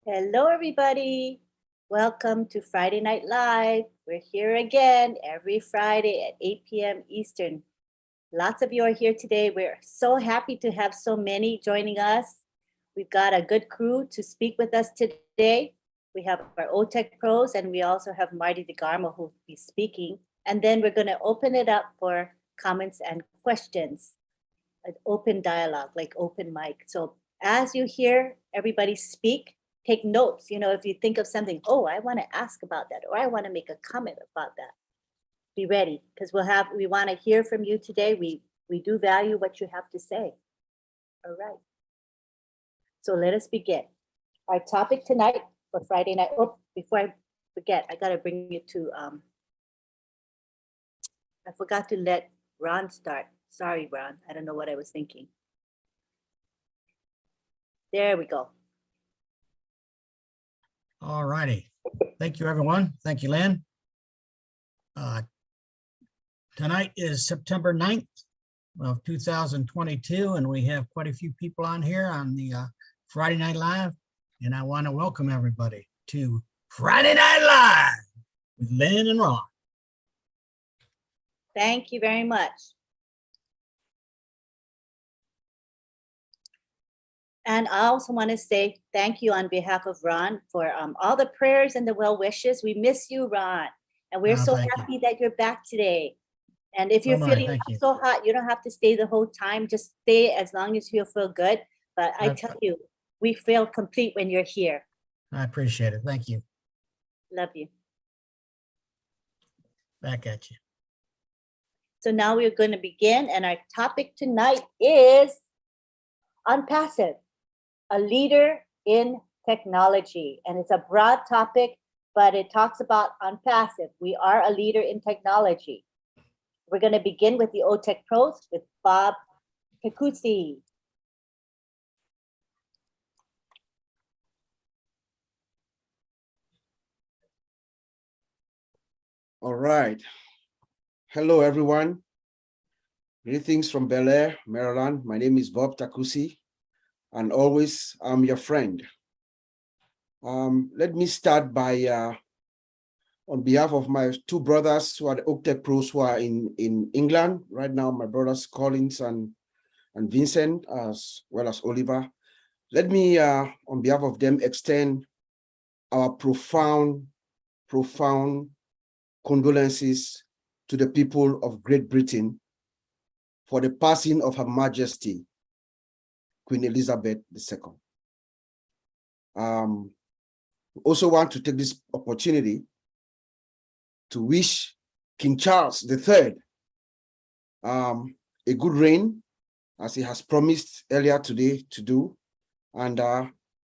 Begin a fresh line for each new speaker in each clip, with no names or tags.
Hello, everybody. Welcome to Friday Night Live. We're here again every Friday at 8 p.m. Eastern. Lots of you are here today. We're so happy to have so many joining us. We've got a good crew to speak with us today. We have our OTech pros, and we also have Marty DeGarmo who will be speaking. And then we're going to open it up for comments and questions, an open dialogue, like open mic. So as you hear everybody speak, take notes. If you think of something, oh, I want to ask about that, or I want to make a comment about that. Be ready, because we want to hear from you today. We do value what you have to say. All right. So let us begin. Our topic tonight for Friday night. Oh, before I forget, I gotta bring you to I forgot to let Ron start. Sorry, Ron. I don't know what I was thinking. There we go.
All righty. Thank you, everyone. Thank you, Lynn. Tonight is September 9th of 2022, and we have quite a few people on here on the Friday Night Live, and I want to welcome everybody to Friday Night Live with Lynn and Ron.
Thank you very much. And I also want to say thank you on behalf of Ron for all the prayers and the well wishes. We miss you, Ron. And we're so happy that you're back today. And if you're feeling so hot, you don't have to stay the whole time. Just stay as long as you feel good. But I tell you, we feel complete when you're here.
I appreciate it. Thank you.
Love you.
Back at you.
So now we're going to begin. And our topic tonight is OnPassive, a leader in technology. And it's a broad topic, but it talks about OnPassive. We are a leader in technology. We're going to begin with the OTech pros with Bob Takusi.
All right. Hello, everyone. Greetings from Bel Air, Maryland. My name is Bob Takusi, and always I'm your friend. Let me start by, on behalf of my two brothers who are the OTech pros who are in England right now, my brothers Collins and Vincent, as well as Oliver. Let me, on behalf of them, extend our profound condolences to the people of Great Britain for the passing of Her Majesty, Queen Elizabeth II. Also want to take this opportunity to wish King Charles III a good reign, as he has promised earlier today to do, and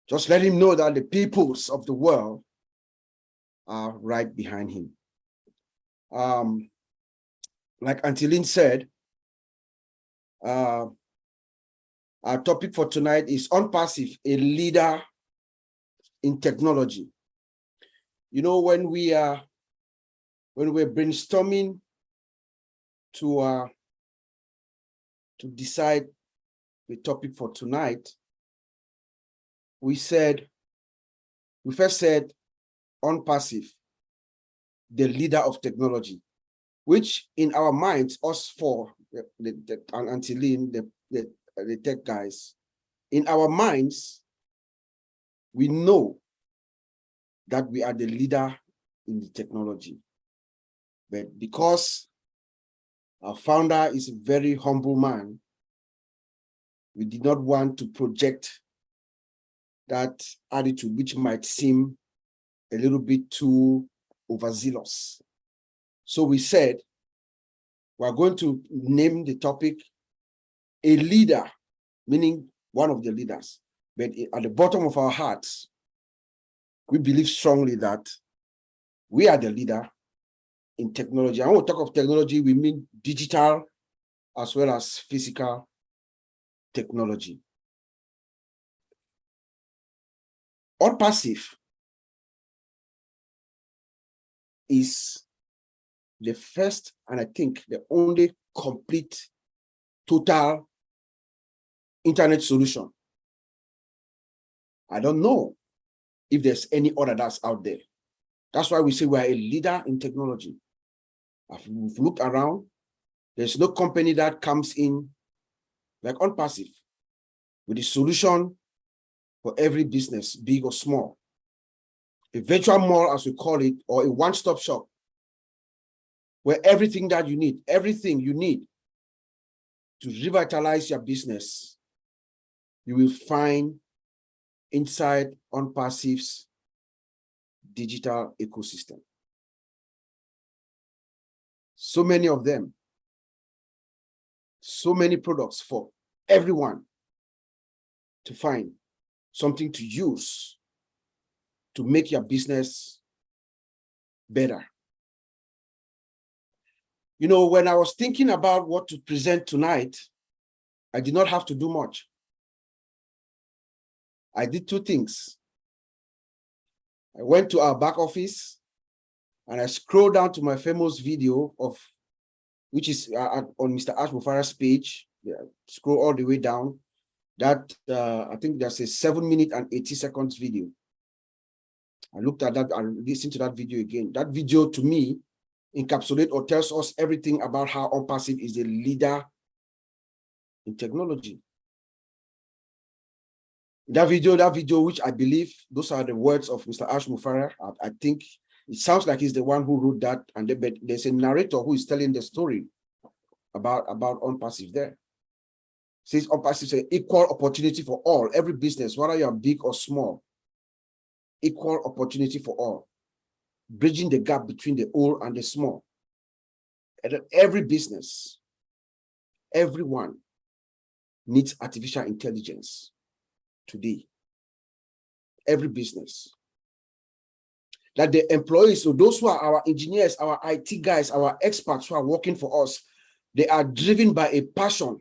just let him know that the peoples of the world are right behind him. Like Auntie Lynn said, our topic for tonight is OnPassive, a leader in technology. You know, when we're brainstorming to decide the topic for tonight, we first said OnPassive, the leader of technology, which in our minds, us four, Auntie Lynn, the tech guys, in our minds, we know that we are the leader in the technology. But because our founder is a very humble man, we did not want to project that attitude, which might seem a little bit too overzealous. So we said, we're going to name the topic a leader, meaning one of the leaders. But at the bottom of our hearts, we believe strongly that we are the leader in technology. And when we talk of technology, we mean digital as well as physical technology. OnPassive is the first, and I think the only complete, total internet solution. I don't know if there's any other that's out there. That's why we say we're a leader in technology. If we've looked around, there's no company that comes in like OnPassive with a solution for every business, big or small. A virtual mall, as we call it, or a one-stop shop, where everything you need to revitalize your business, you will find inside OnPassive's digital ecosystem. So many of them, so many products for everyone to find something to use to make your business better. You know, when I was thinking about what to present tonight, I did not have to do much. I did two things. I went to our back office and I scrolled down to my famous video which is on Mr. Ash Mufara's page. Yeah, scroll all the way down. That I think there's a 7-minute and 80 seconds video. I looked at that and listened to that video again. That video to me encapsulates or tells us everything about how OnPassive is a leader in technology. That video, which I believe those are the words of Mr. Ash Mufara. I think it sounds like he's the one who wrote that, and there's a narrator who is telling the story about OnPassive there. It says OnPassive is an equal opportunity for all, every business, whether you're big or small. Equal opportunity for all, bridging the gap between the old and the small. And every business, everyone needs artificial intelligence today. Every business. That the employees, so those who are our engineers, our IT guys, our experts who are working for us, they are driven by a passion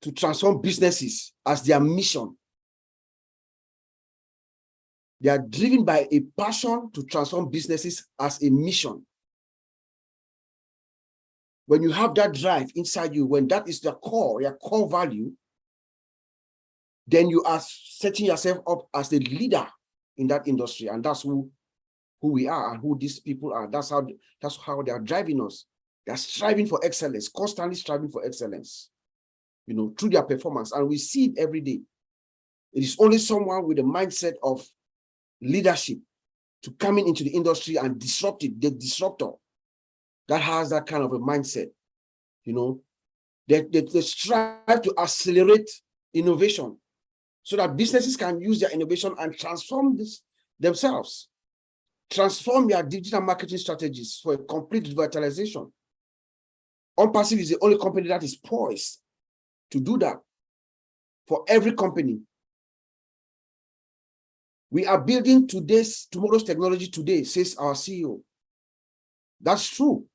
to transform businesses as their mission. They are driven by a passion to transform businesses as a mission. When you have that drive inside you, when that is your core value, then you are setting yourself up as the leader in that industry. And that's who we are and who these people are. That's how they are driving us. They are striving for excellence, constantly striving for excellence, you know, through their performance. And we see it every day. It is only someone with a mindset of leadership to coming into the industry and disrupt it, the disruptor that has that kind of a mindset, you know, they strive to accelerate innovation so that businesses can use their innovation and transform themselves, transform their digital marketing strategies for a complete revitalization. OnPassive is the only company that is poised to do that for every company. We are building tomorrow's technology today, says our CEO. That's true.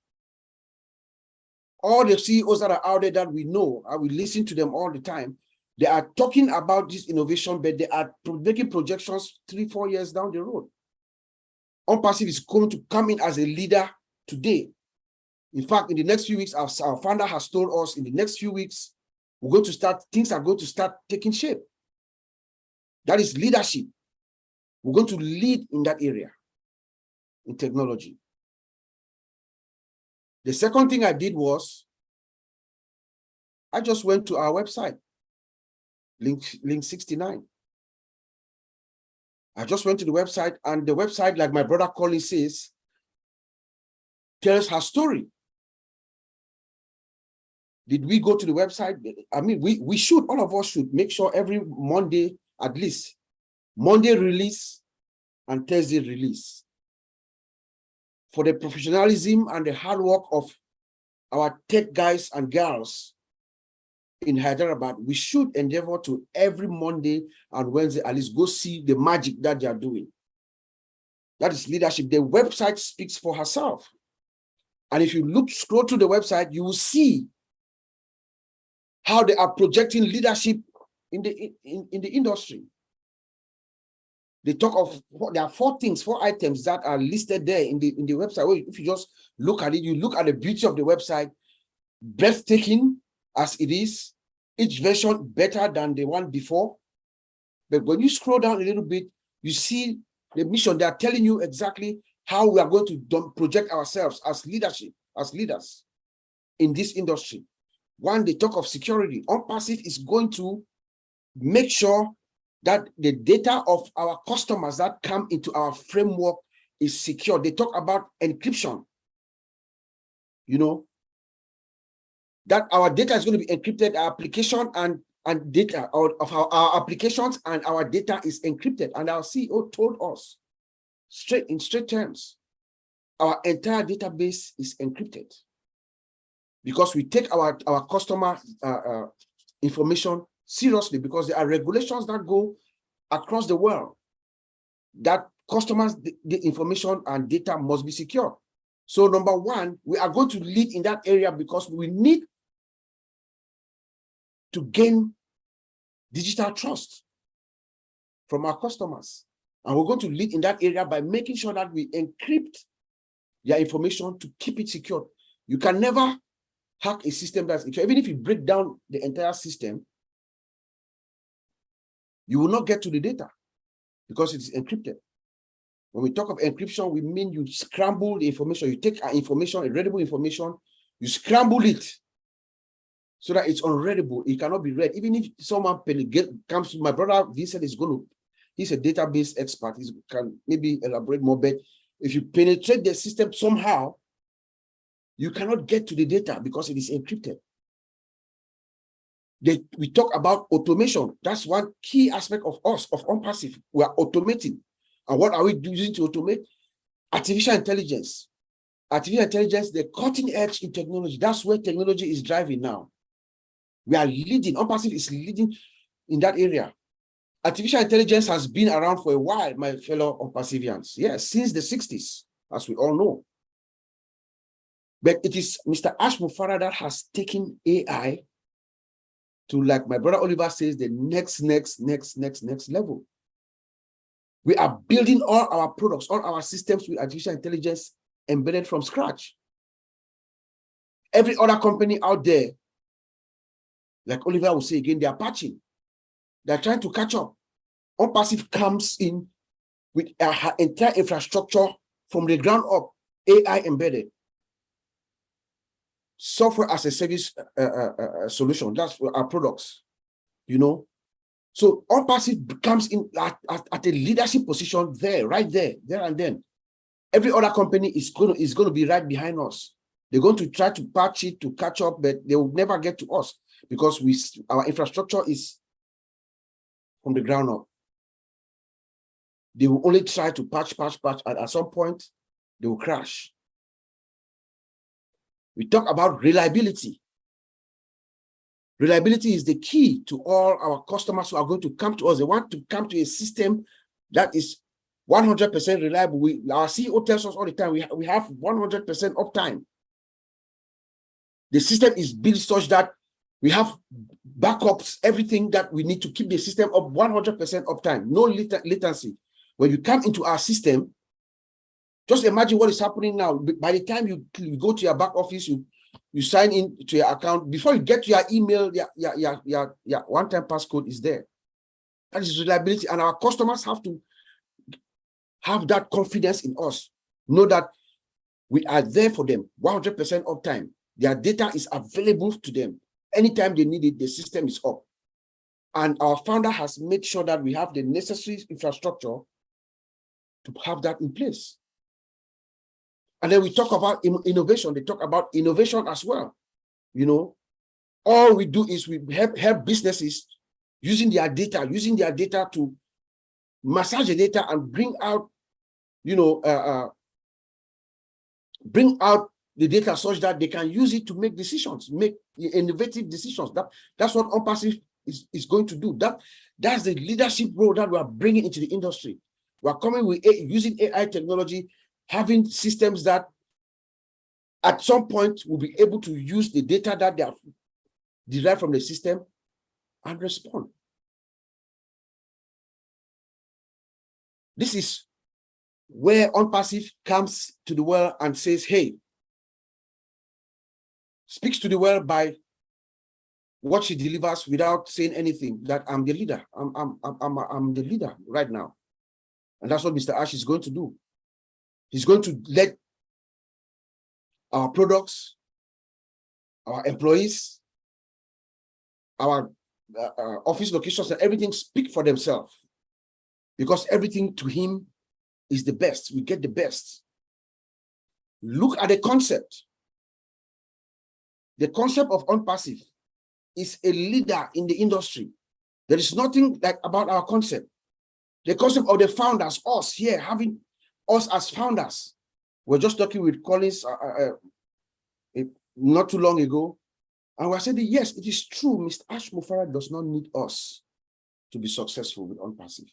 All the CEOs that are out there that we know, and we listen to them all the time, they are talking about this innovation, but they are making projections 3-4 years down the road. OnPassive is going to come in as a leader today. In fact, in the next few weeks, our founder has told us in the next few weeks, things are going to start taking shape. That is leadership. We're going to lead in that area, in technology. The second thing I did was, I just went to our website, link 69. I just went to the website, and the website, like my brother Colin says, tells her story. Did we go to the website? I mean, we should, all of us should make sure every Monday, at least, Monday release and Thursday release. For the professionalism and the hard work of our tech guys and girls in Hyderabad, we should endeavor to every Monday and Wednesday at least go see the magic that they are doing. That is leadership. The website speaks for herself. And if you scroll through the website, you will see how they are projecting leadership in the industry. They talk of, there are 4 items that are listed there in the website. Well, if you just look at it, you look at the beauty of the website, breathtaking as it is, each version better than the one before. But when you scroll down a little bit, You see the mission, they are telling you exactly how we are going to project ourselves as leadership, as leaders in this industry. One, they talk of security. OnPassive is going to make sure that the data of our customers that come into our framework is secure. They talk about encryption, you know, that our data is going to be encrypted, our application and data of our applications and our data is encrypted. And our CEO told us in straight terms, our entire database is encrypted because we take our customer information seriously, because there are regulations that go across the world that customers, the information and data must be secure. So number one, we are going to lead in that area because we need to gain digital trust from our customers. And we're going to lead in that area by making sure that we encrypt their information to keep it secure. You can never hack a system that's secure. Even if you break down the entire system, you will not get to the data because it is encrypted. When we talk of encryption, we mean you scramble the information. You take our information, readable information, you scramble it so that it's unreadable. It cannot be read. Even if someone comes to my brother, Vincent he's a database expert. He can maybe elaborate more, but if you penetrate the system somehow, you cannot get to the data because it is encrypted. We talk about automation. That's one key aspect of us, of OnPassive. We are automating. And what are we using to automate? Artificial intelligence. Artificial intelligence, the cutting edge in technology. That's where technology is driving now. We are leading. OnPassive is leading in that area. Artificial intelligence has been around for a while, my fellow OnPassivians. Yes, since the 60s, as we all know. But it is Mr. Ash Mufarah that has taken AI to, like my brother Oliver says, the next level. We are building all our products, all our systems with artificial intelligence embedded from scratch. Every other company out there, like Oliver will say again, they are patching. They're trying to catch up. OnPassive comes in with our entire infrastructure from the ground up, AI embedded. Software as a service solution. That's for our products, you know. So OnPassive comes in at a leadership position there, right there and then. Every other company is going to be right behind us. They're going to try to patch it to catch up, but they will never get to us because our infrastructure is from the ground up. They will only try to patch, and at some point, they will crash. We talk about reliability. Reliability is the key to all our customers who are going to come to us. They want to come to a system that is 100% reliable. Our CEO tells us all the time, we have 100% uptime. The system is built such that we have backups, everything that we need to keep the system up 100% uptime, no latency. When you come into our system, just imagine what is happening now. By the time you go to your back office, you sign in to your account. Before you get to your email, your one-time passcode is there. That is reliability. And our customers have to have that confidence in us. Know that we are there for them, 100% uptime. Their data is available to them. Anytime they need it, the system is up. And our founder has made sure that we have the necessary infrastructure to have that in place. And then we talk about innovation. They talk about innovation as well. You know, all we do is we help businesses using their data to massage the data and bring out, you know, bring out the data such that they can use it to make decisions, make innovative decisions. That's what OnPassive is going to do. That's the leadership role that we are bringing into the industry. We are coming with using AI technology, having systems that at some point will be able to use the data that they have derived from the system and respond. This is where OnPassive comes to the world and says, hey, speaks to the world by what she delivers without saying anything, that I'm the leader. I'm the leader right now. And that's what Mr. Ash is going to do. He's going to let our products, our employees, our office locations and everything speak for themselves, because everything to him is the best. We get the best. Look at the concept. The concept of OnPassive is a leader in the industry. There is nothing like about our concept. The concept of the founders, us here, having us as founders. We're just talking with Collins not too long ago, and we said, yes, it is true. Mr. Ash Mufarah does not need us to be successful with OnPassive.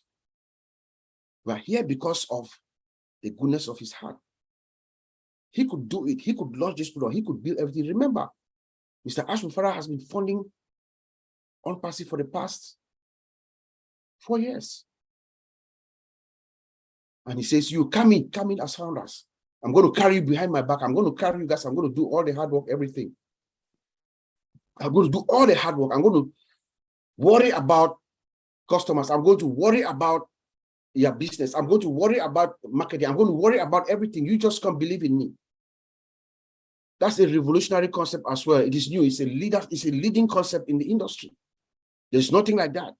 We're here because of the goodness of his heart. He could do it. He could launch this product. He could build everything. Remember, Mr. Ash Mufarah has been funding OnPassive for the past 4 years. And he says, you come in as founders. I'm going to carry you behind my back. I'm going to carry you guys. I'm going to do all the hard work, everything. I'm going to do all the hard work. I'm going to worry about customers. I'm going to worry about your business. I'm going to worry about marketing. I'm going to worry about everything. You just can't believe in me. That's a revolutionary concept as well. It is new. It's a leading concept in the industry. There's nothing like that.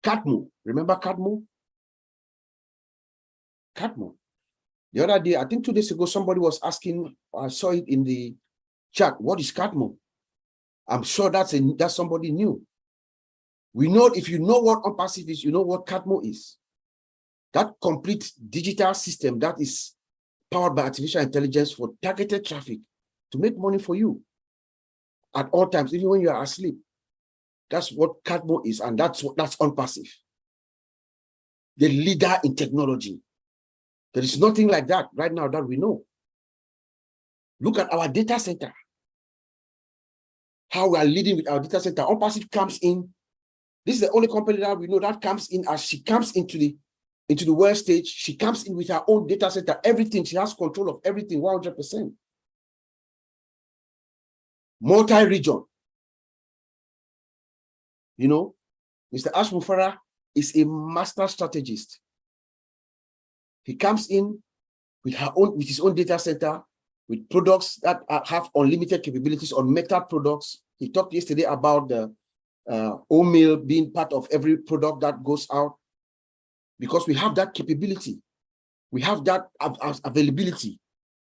Catmo. Remember Catmo? Catmo. The other day, I think 2 days ago, somebody was asking, I saw it in the chat, what is Catmo? I'm sure that's somebody new. We know, if you know what OnPassive is, you know what Catmo is. That complete digital system that is powered by artificial intelligence for targeted traffic to make money for you at all times, even when you are asleep. That's what Catmo is, and that's OnPassive. The leader in technology. There is nothing like that right now that we know. Look at our data center. How we are leading with our data center. OnPassive comes in. This is the only company that we know that comes in as she comes into the world stage. She comes in with her own data center, everything. She has control of everything, 100%. Multi-region. You know, Mr. Ash Mufarah is a master strategist. He comes in with his own data center, with products that have unlimited capabilities on meta products. He talked yesterday about the oatmeal being part of every product that goes out, because we have that capability. We have that availability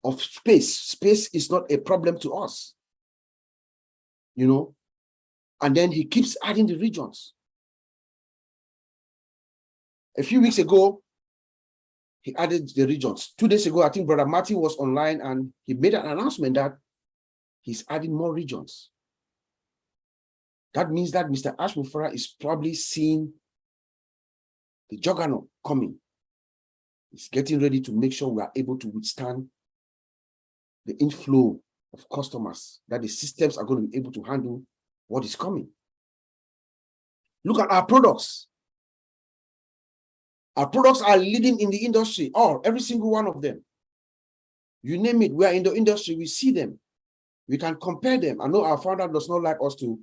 of space. Space is not a problem to us, you know. And then he keeps adding the regions. A few weeks ago, he added the regions. 2 days ago, I think Brother Martin was online and he made an announcement that he's adding more regions. That means that Mr. Ash Mufarah is probably seeing the juggernaut coming. He's getting ready to make sure we are able to withstand the inflow of customers, that the systems are going to be able to handle what is coming. Look at our products. Our products are leading in the industry, every single one of them. You name it, we are in the industry, we see them. We can compare them. I know our founder does not like us to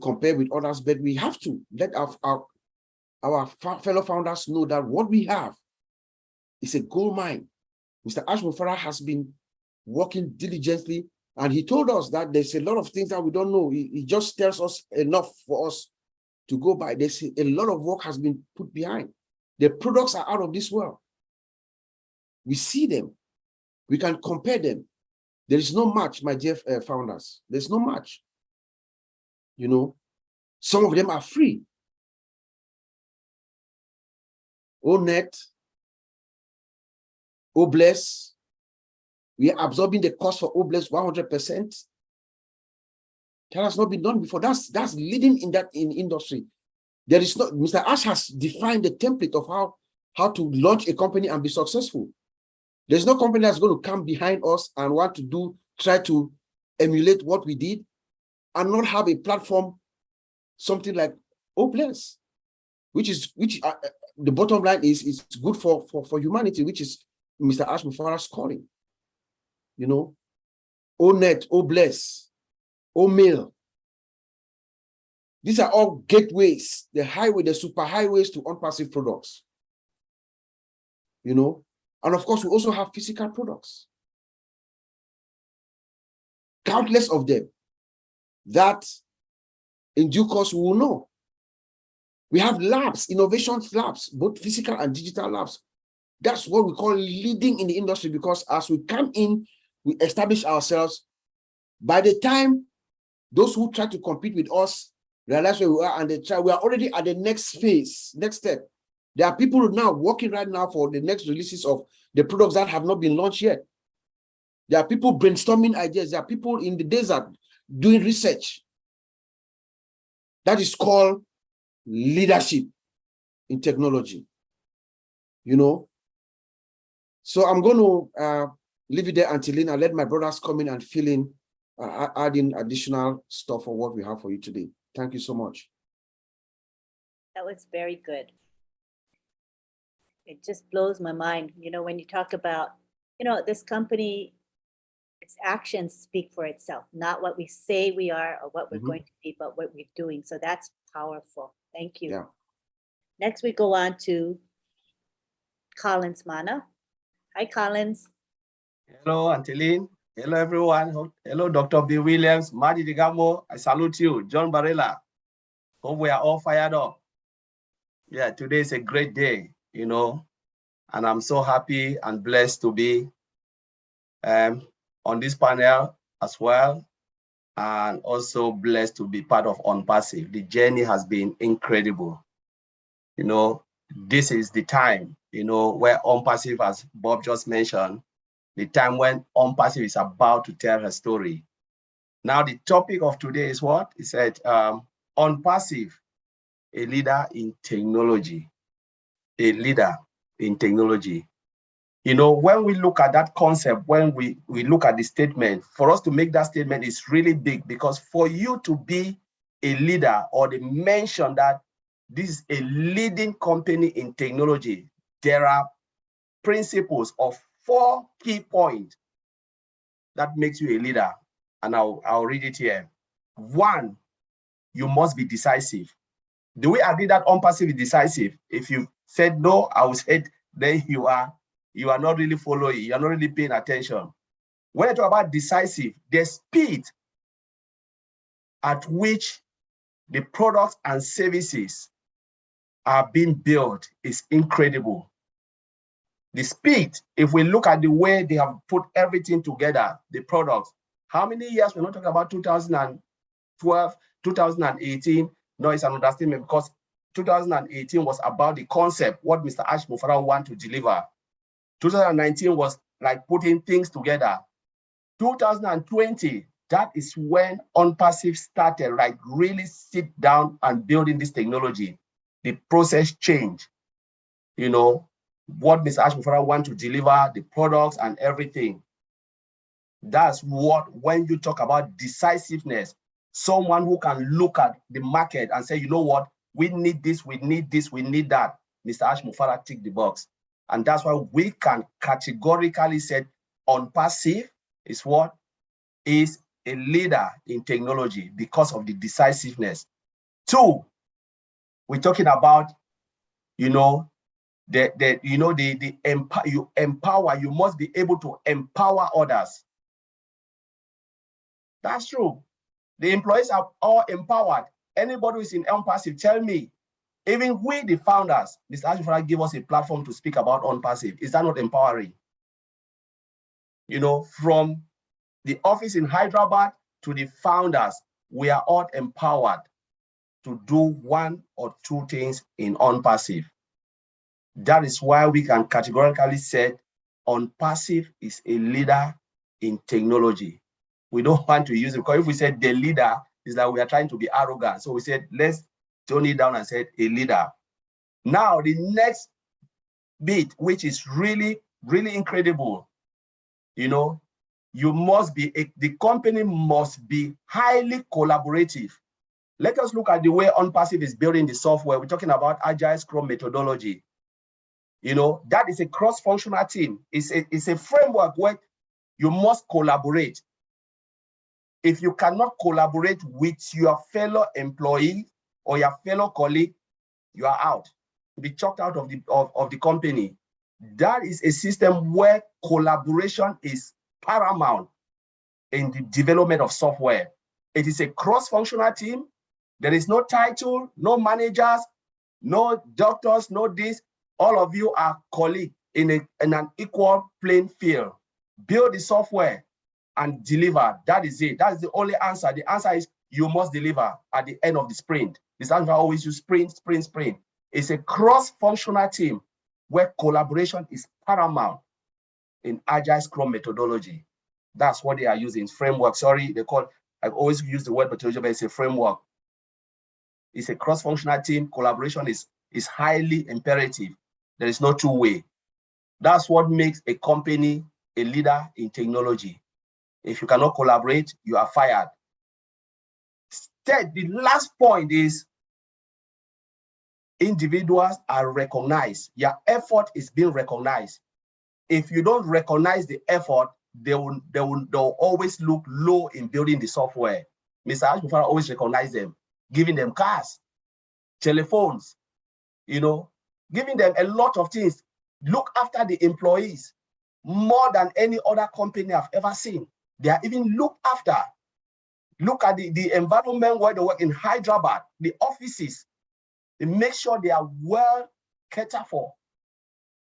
compare with others, but we have to let our fellow founders know that what we have is a gold mine. Mr. Ash Mufarah has been working diligently, and he told us that there's a lot of things that we don't know. He just tells us enough for us to go by. There's a lot of work has been put behind. The products are out of this world. We see them. We can compare them. There is no match, my dear founders. There's no match. You know, some of them are free. ONET, OBless, we are absorbing the cost for OBless 100%. That has not been done before. That's leading in industry. There is not, Mr. Ash has defined the template of how to launch a company and be successful. There's no company that's going to come behind us and want to try to emulate what we did and not have a platform, something like OBless, which the bottom line is good for humanity, which is Mr. Ash Mufarah's calling. You know, ONET, OBless, OMail. These are all gateways, the highway, the super highways to on-passive products. You know, and of course, we also have physical products. Countless of them that in due course we will know. We have labs, innovation labs, both physical and digital labs. That's what we call leading in the industry, because as we come in, we establish ourselves. By the time those who try to compete with us realize where we are and they try, we are already at the next phase, next step. There are people now working right now for the next releases of the products that have not been launched yet. There are people brainstorming ideas. There are people in the desert doing research. That is called leadership in technology, you know. So I'm going to leave it there until then. I'll let my brothers come in and fill in, add in additional stuff for what we have for you today. Thank you so much.
That was very good. It just blows my mind, you know, when you talk about, you know, this company, its actions speak for itself, not what we say we are or what we're going to be, but what we're doing. So that's powerful. Thank you.
Yeah.
Next, we go on to Collins Mana. Hi, Collins.
Hello, Anteline. Hello, everyone. Hello, Dr. B. Williams, Madi Digamo. I salute you, John Barella. Hope we are all fired up. Yeah, today is a great day, you know, and I'm so happy and blessed to be on this panel as well, and also blessed to be part of OnPassive. The journey has been incredible. You know, this is the time, you know, where OnPassive, as Bob just mentioned, the time when OnPassive is about to tell her story. Now, the topic of today is what? It said, OnPassive, a leader in technology. A leader in technology. You know, when we look at that concept, when we look at the statement, for us to make that statement is really big, because for you to be a leader, or the mention that this is a leading company in technology, there are principles of 4 key points that makes you a leader. And I'll read it here. 1, you must be decisive. Do we agree that OnPassive is decisive? If you said no, I would say then you are not really following, you're not really paying attention. When I talk about decisive, the speed at which the products and services are being built is incredible. The speed, if we look at the way they have put everything together, the products, how many years? We're not talking about 2012, 2018. No, it's an understatement, because 2018 was about the concept, what Mr. Ash Mufarah wanted to deliver. 2019 was like putting things together. 2020, that is when OnPassive started, like really sit down and building this technology. The process changed. You know, what Mr. Ash Mufarah wanted to deliver, the products and everything. That's what, when you talk about decisiveness, someone who can look at the market and say, you know what, we need this, we need this, we need that. Mr. Ash Mufarah ticked the box. And that's why we can categorically say OnPassive is what? Is a leader in technology because of the decisiveness. 2, we're talking about, you know, you empower, you must be able to empower others. That's true. The employees are all empowered. Anybody who is in OnPassive, tell me, even we, the founders, Mr. Ash Mufarah gave us a platform to speak about OnPassive. Is that not empowering? You know, from the office in Hyderabad to the founders, we are all empowered to do 1 or 2 things in OnPassive. That is why we can categorically say OnPassive is a leader in technology. We don't want to use it, because if we said the leader, is that we are trying to be arrogant. So we said, let's tone it down and say a leader. Now, the next bit, which is really, really incredible, you know, you must be, the company must be highly collaborative. Let us look at the way OnPassive is building the software. We're talking about Agile Scrum methodology. You know, that is a cross-functional team. It's a framework where you must collaborate. If you cannot collaborate with your fellow employee or your fellow colleague, you are out. You'll be chucked out of the company. That is a system where collaboration is paramount in the development of software. It is a cross-functional team. There is no title, no managers, no doctors, no this. All of you are colleagues in an equal playing field. Build the software and deliver. That is it. That is the only answer. The answer is you must deliver at the end of the sprint. This answer always use sprint. It's a cross-functional team where collaboration is paramount in Agile Scrum methodology. That's what they are using. Framework. Sorry, I always use the word methodology, but it's a framework. It's a cross-functional team. Collaboration is highly imperative. There is no two-way. That's what makes a company a leader in technology. If you cannot collaborate, you are fired. The last point is individuals are recognized. Your effort is being recognized. If you don't recognize the effort, they'll always look low in building the software. Mr. Ashbufara always recognize them, giving them cars, telephones, giving them a lot of things. Look after the employees more than any other company I've ever seen. They are even looked after. Look at the environment where they work in Hyderabad, the offices. They make sure they are well catered for.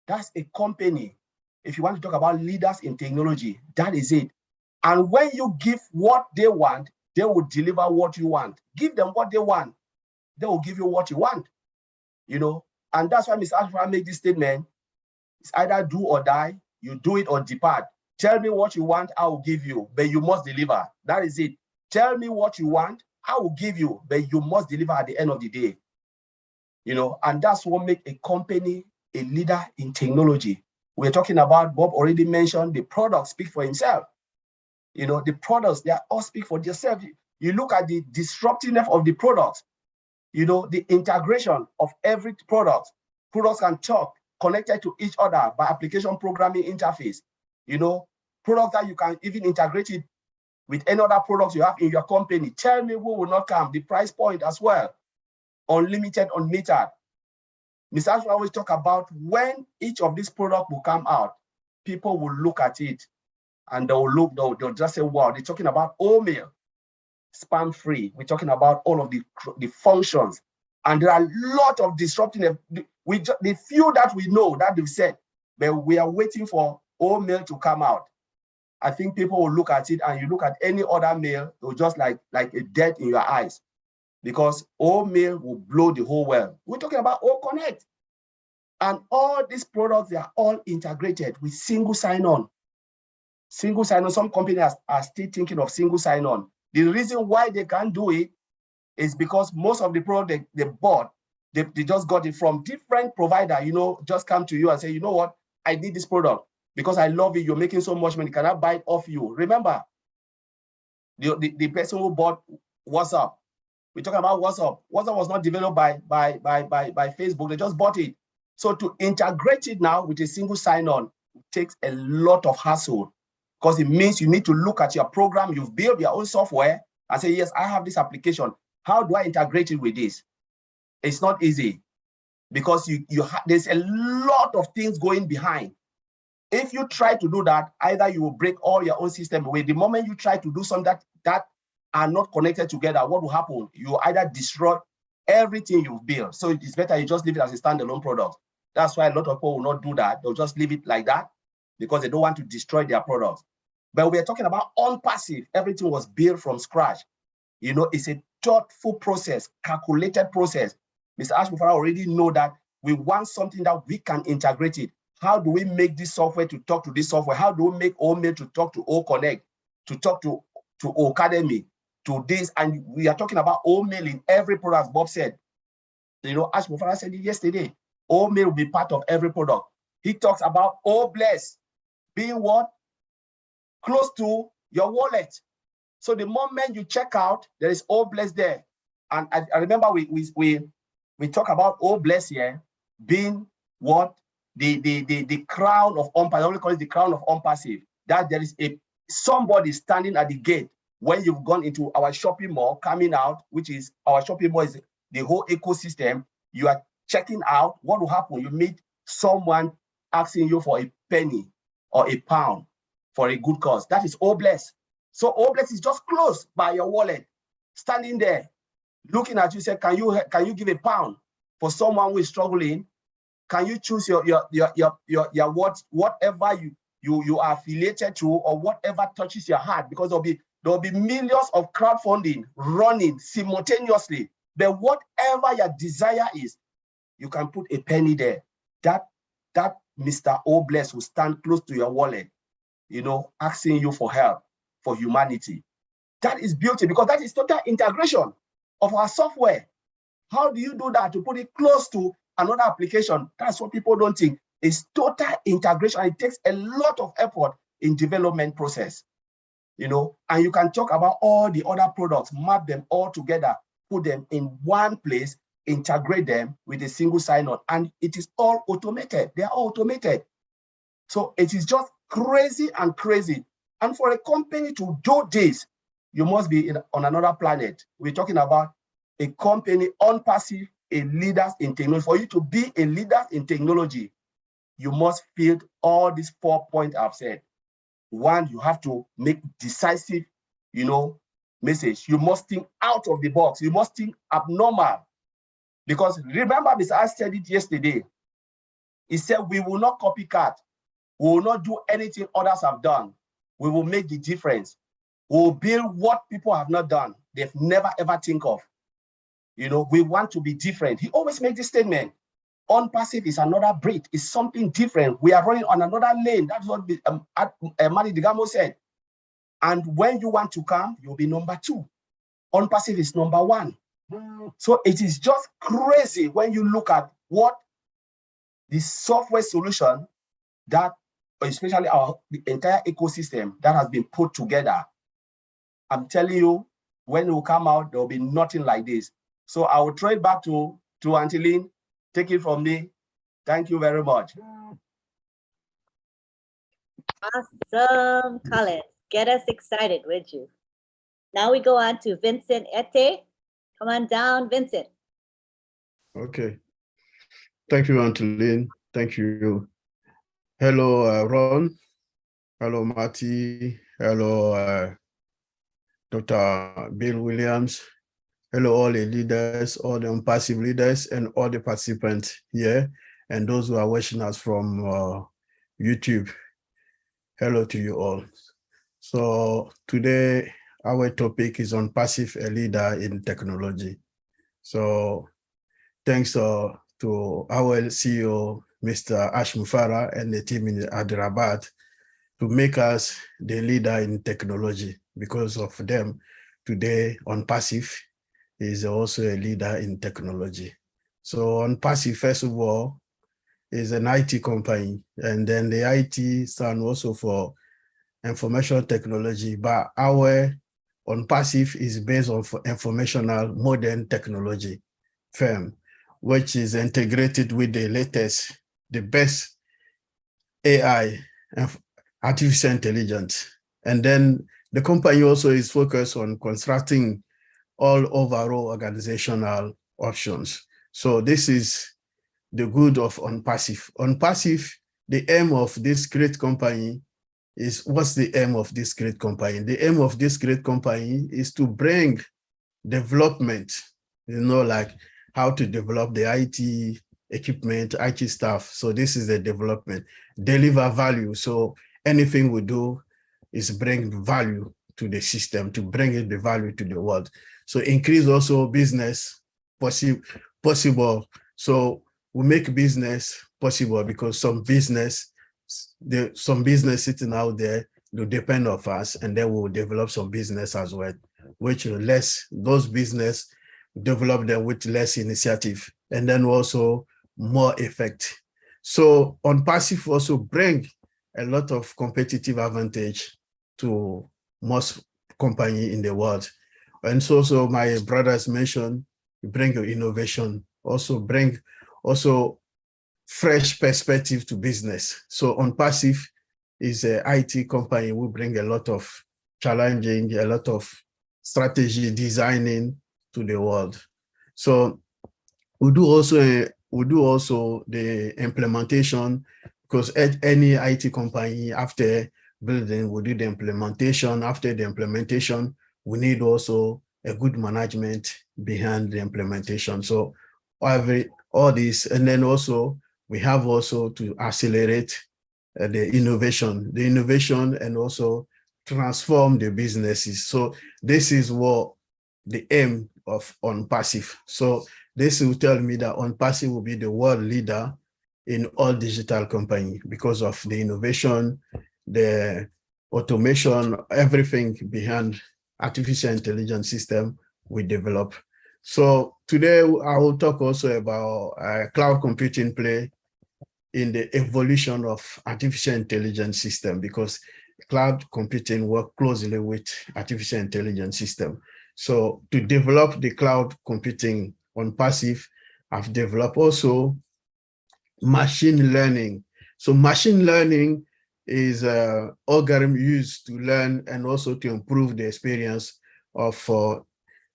That's a company. If you want to talk about leaders in technology, that is it. And when you give what they want, they will deliver what you want. Give them what they want, they will give you what you want. And that's why Mr. Ashford made this statement. It's either do or die, you do it or depart. Tell me what you want, I will give you, but you must deliver. That is it. Tell me what you want, I will give you, but you must deliver at the end of the day. And that's what makes a company a leader in technology. We're talking about, Bob already mentioned, the product speak for himself. The products, they all speak for themselves. You look at the disruptiveness of the products, the integration of every product. Products can talk, connected to each other by application programming interface. Products that you can even integrate it with any other products you have in your company. Tell me who will not come. The price point as well. Unlimited, unmetered. Mr. Ashford always talk about when each of these products will come out, people will look at it and they'll just say, wow, they're talking about OMail, spam free. We're talking about all of the functions. And there are a lot of disrupting. The few that we know that they've said, but we are waiting for OMail to come out. I think people will look at it, and you look at any other mail, it will just like a death in your eyes, because OMail will blow the whole world. We're talking about OConnect. And all these products, they are all integrated with single sign-on. Single sign-on, some companies are still thinking of single sign-on. The reason why they can't do it is because most of the product they bought, they just got it from different provider, just come to you and say, you know what, I need this product because I love it, you're making so much money, can I buy it off you? Remember, the person who bought WhatsApp, we're talking about WhatsApp. WhatsApp was not developed by Facebook, they just bought it. So to integrate it now with a single sign-on takes a lot of hassle, because it means you need to look at your program, you've built your own software and say, yes, I have this application. How do I integrate it with this? It's not easy, because there's a lot of things going behind. If you try to do that, either you will break all your own system away. The moment you try to do something that are not connected together, what will happen? You either destroy everything you've built. So it's better you just leave it as a standalone product. That's why a lot of people will not do that. They'll just leave it like that because they don't want to destroy their products. But we're talking about on-passive. Everything was built from scratch. It's a thoughtful process, calculated process. Mr. Ashbufara already know that we want something that we can integrate it. How do we make this software to talk to this software? How do we make OMail to talk to OConnect, to talk to Academy, to this? And we are talking about OMail in every product, Bob said. Ashbufara said it yesterday. OMail will be part of every product. He talks about OBless being what? Close to your wallet. So the moment you check out, there is OBless there. And I remember we talk about OBless here being what? The crown of OnPassive. I only call it the crown of OnPassive. That there is somebody standing at the gate when you've gone into our shopping mall, coming out, which is our shopping mall is the whole ecosystem, you are checking out, what will happen? You meet someone asking you for a penny or a pound for a good cause. That is Obless. So Obless is just close by your wallet, standing there, looking at you, say, can you give a pound for someone who is struggling? Can you choose your whatever you are affiliated to, or whatever touches your heart? Because there'll be millions of crowdfunding running simultaneously. But whatever your desire is, you can put a penny there. That Mr. Obless will stand close to your wallet, asking you for help for humanity. That is beauty, because that is total integration of our software. How do you do that? To put it close to another application? That's what people don't think. It's total integration. It takes a lot of effort in development process, and you can talk about all the other products, map them all together, put them in one place, integrate them with a single sign-on, and it is all automated. They are all automated. So it is just crazy and crazy. And for a company to do this, you must be on another planet. We're talking about a company on passive, a leader in technology. For you to be a leader in technology, you must fill all these 4 points I've said. One, you have to make decisive, message. You must think out of the box. You must think abnormal. Because remember, Mr. I said it yesterday. He said, we will not copycat. We will not do anything others have done. We will make the difference. We will build what people have not done. They've never, ever think of. We want to be different. He always makes this statement. On passive is another breed. It's something different. We are running on another lane. That's what Mani Digamo said. And when you want to come, you'll be number 2. On passive is number 1. So it is just crazy when you look at what the software solution that, especially the entire ecosystem that has been put together. I'm telling you, when it will come out, there will be nothing like this. So I will throw it back to Auntie Lynn. Take it from me. Thank you very much.
Awesome, Collins. Get us excited, would you? Now we go on to Vincent Ete. Come on down, Vincent.
Okay. Thank you, Auntie Lynn. Thank you. Hello, Ron. Hello, Marty. Hello, Dr. Bill Williams. Hello, all the leaders, all the passive leaders, and all the participants here, and those who are watching us from YouTube. Hello to you all. So today, our topic is on passive a leader in technology. So thanks to our CEO, Mr. Ash Mufarah, and the team in Hyderabad to make us the leader in technology. Because of them, today on passive is also a leader in technology. So on passive, first of all, is an IT company, and then the IT stand also for information technology, but our on passive is based on informational modern technology firm, which is integrated with the latest, the best AI, artificial intelligence. And then the company also is focused on constructing all overall organizational options. So this is the good of on passive. On passive, the aim of this great company is, what's the aim of this great company? The aim of this great company is to bring development, like how to develop the IT equipment, IT stuff. So this is the development, deliver value. So anything we do is bring value to the system, to bring the value to the world. So increase also business possible. So we make business possible because some business sitting out there will depend on us, and then we'll develop some business as well, which those business develop them with less initiative, and then also more effect. So on passive also bring a lot of competitive advantage to most company in the world. And so my brothers mentioned, bring your innovation, bring fresh perspective to business. So on passive is a IT company, we bring a lot of challenging, a lot of strategy designing to the world. So we do also the implementation, because any IT company, after building, we do the implementation. After the implementation, we need also a good management behind the implementation. So all this, and then also we have also to accelerate the innovation and also transform the businesses. So this is what the aim of OnPassive. So this will tell me that OnPassive will be the world leader in all digital company because of the innovation, the automation, everything behind artificial intelligence system we develop. So today I will talk also about cloud computing play in the evolution of artificial intelligence system, because cloud computing work closely with artificial intelligence system. So to develop the cloud computing OnPassive, I've developed also machine learning. So machine learning is an algorithm used to learn and also to improve the experience of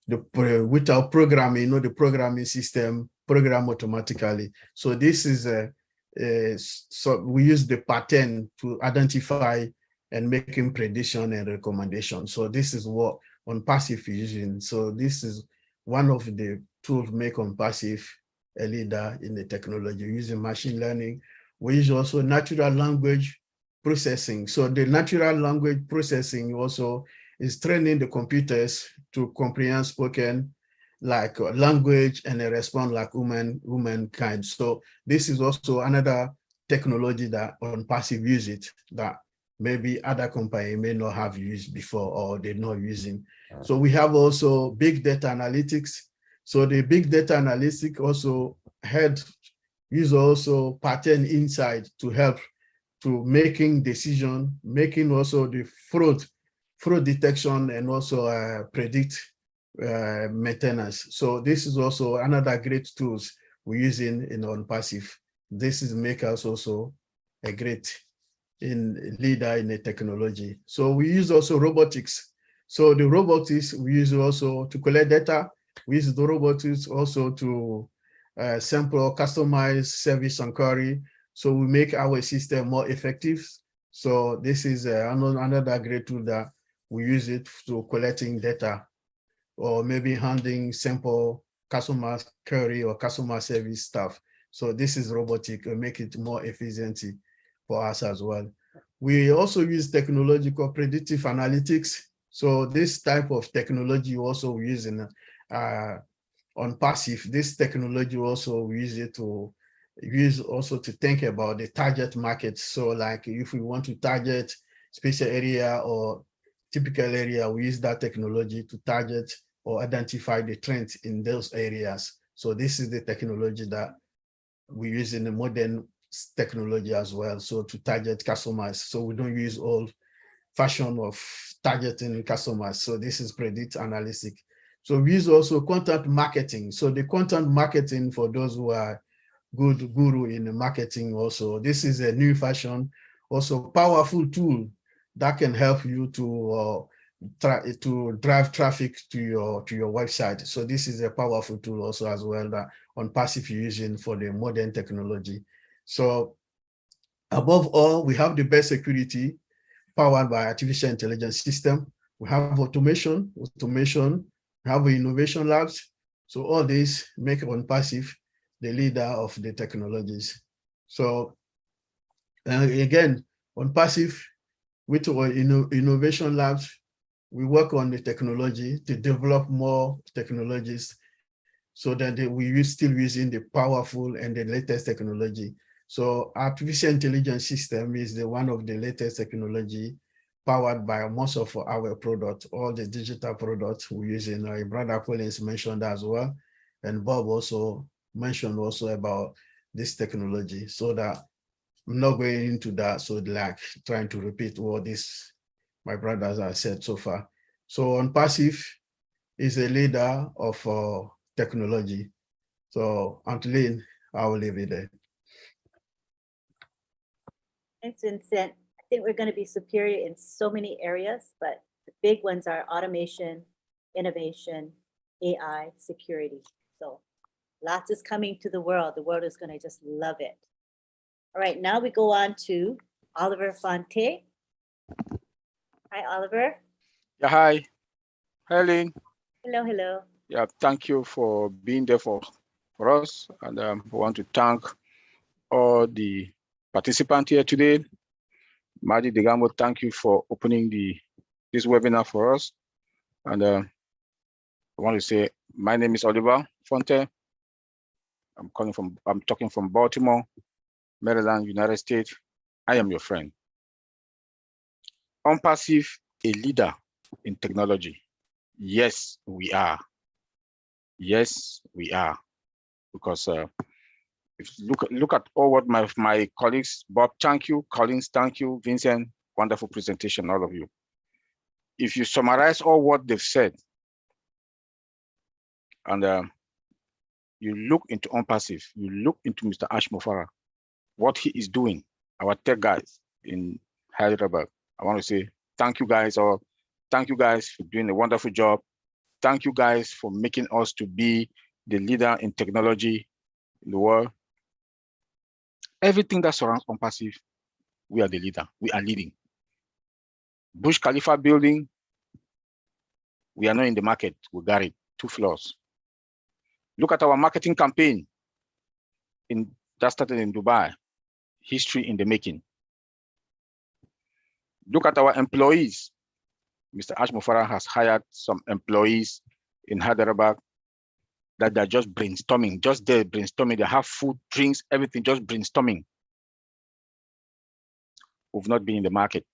without programming, the programming system program automatically. So this is so we use the pattern to identify and making prediction and recommendation. So this is what OnPassive is using. So this is one of the tools make OnPassive a leader in the technology using machine learning. We use also natural language processing. So the natural language processing also is training the computers to comprehend spoken like language and respond like humankind. So this is also another technology that OnPassive use it that maybe other company may not have used before or they're not using. So we have also big data analytics. So the big data analytics also use also pattern insight to help to making decision, making also the fraud detection and also predict maintenance. So this is also another great tools we're using in OnPassive. This is make us also a great leader in the technology. So we use also robotics. So the robotics we use also to collect data. We use the robotics also to sample, customize service and query. So we make our system more effective. So this is another great tool that we use it to collecting data or maybe handling simple customer query or customer service stuff. So this is robotic, make it more efficient for us as well. We also use technological predictive analytics. So this type of technology also we use in OnPassive. This technology also we use it to think about the target market. So like if we want to target special area or typical area, we use that technology to target or identify the trends in those areas. So this is the technology that we use in the modern technology as well. So to target customers. So we don't use old fashion of targeting customers. So this is predict analytic. So we use also content marketing. So the content marketing for those who are good guru in the marketing also. This is a new fashion, also powerful tool that can help you to drive traffic to your website. So this is a powerful tool also as well that OnPassive using for the modern technology. So above all, we have the best security powered by artificial intelligence system. We have automation, we have innovation labs. So all this make OnPassive the leader of the technologies. So again, OnPassive with our innovation labs, we work on the technology to develop more technologies so that we still using the powerful and the latest technology. So artificial intelligence system is one of the latest technology powered by most of our products, all the digital products we use in our brother Collins mentioned as well. And Bob also mentioned also about this technology, so that I'm not going into that. So like trying to repeat what this my brothers have said so far. So OnPassive is a leader of technology. So Antolin, I will leave it there.
Thanks, Vincent. I think we're going to be superior in so many areas, but The big ones are automation, innovation, AI, security. So lots is coming to the world. The world is going to just love it. All right, now we go on to Oliver Fonte. Hi, Oliver.
Yeah, hi. Hi, Lynn.
Hello, hello.
Yeah, thank you for being there for us. And I want to thank all the participants here today. Madi Degambo, thank you for opening this webinar for us. And I want to say, my name is Oliver Fonte. I'm talking from Baltimore, Maryland, United States. I am your friend. OnPassive, a leader in technology. Yes, we are. Yes, we are. Because if you look at all what my colleagues, Bob, thank you, Collins, thank you, Vincent, wonderful presentation, all of you. If you summarize all what they've said, and you look into OnPassive, you look into Mr. Ash Mofara, what he is doing, our tech guys in Hyderabad, I want to say thank you guys all. Thank you guys for doing a wonderful job. Thank you guys for making us to be the leader in technology in the world. Everything that surrounds OnPassive, we are the leader. We are leading. Burj Khalifa building, we are not in the market. We got it, 2 floors. Look at our marketing campaign that started in Dubai, history in the making. Look at our employees. Mr. Ash Mofara has hired some employees in Hyderabad that they're just brainstorming, just there brainstorming. They have food, drinks, everything, just brainstorming. We've not been in the market.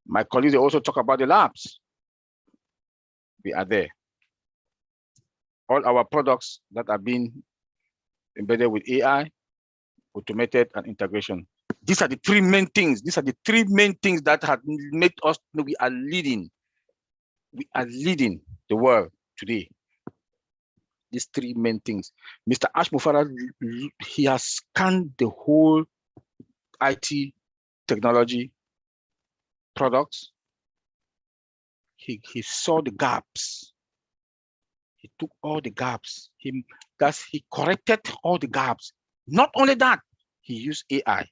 My colleagues also talk about the labs. We are there. All our products that are being embedded with AI, automated and integration. These are the 3 main things. These are the 3 main things that have made us know we are leading. We are leading the world today. These 3 main things. Mr. Ash Mofara, he has scanned the whole IT technology products. He saw the gaps. He took all the gaps. He corrected all the gaps. Not only that, he used AI.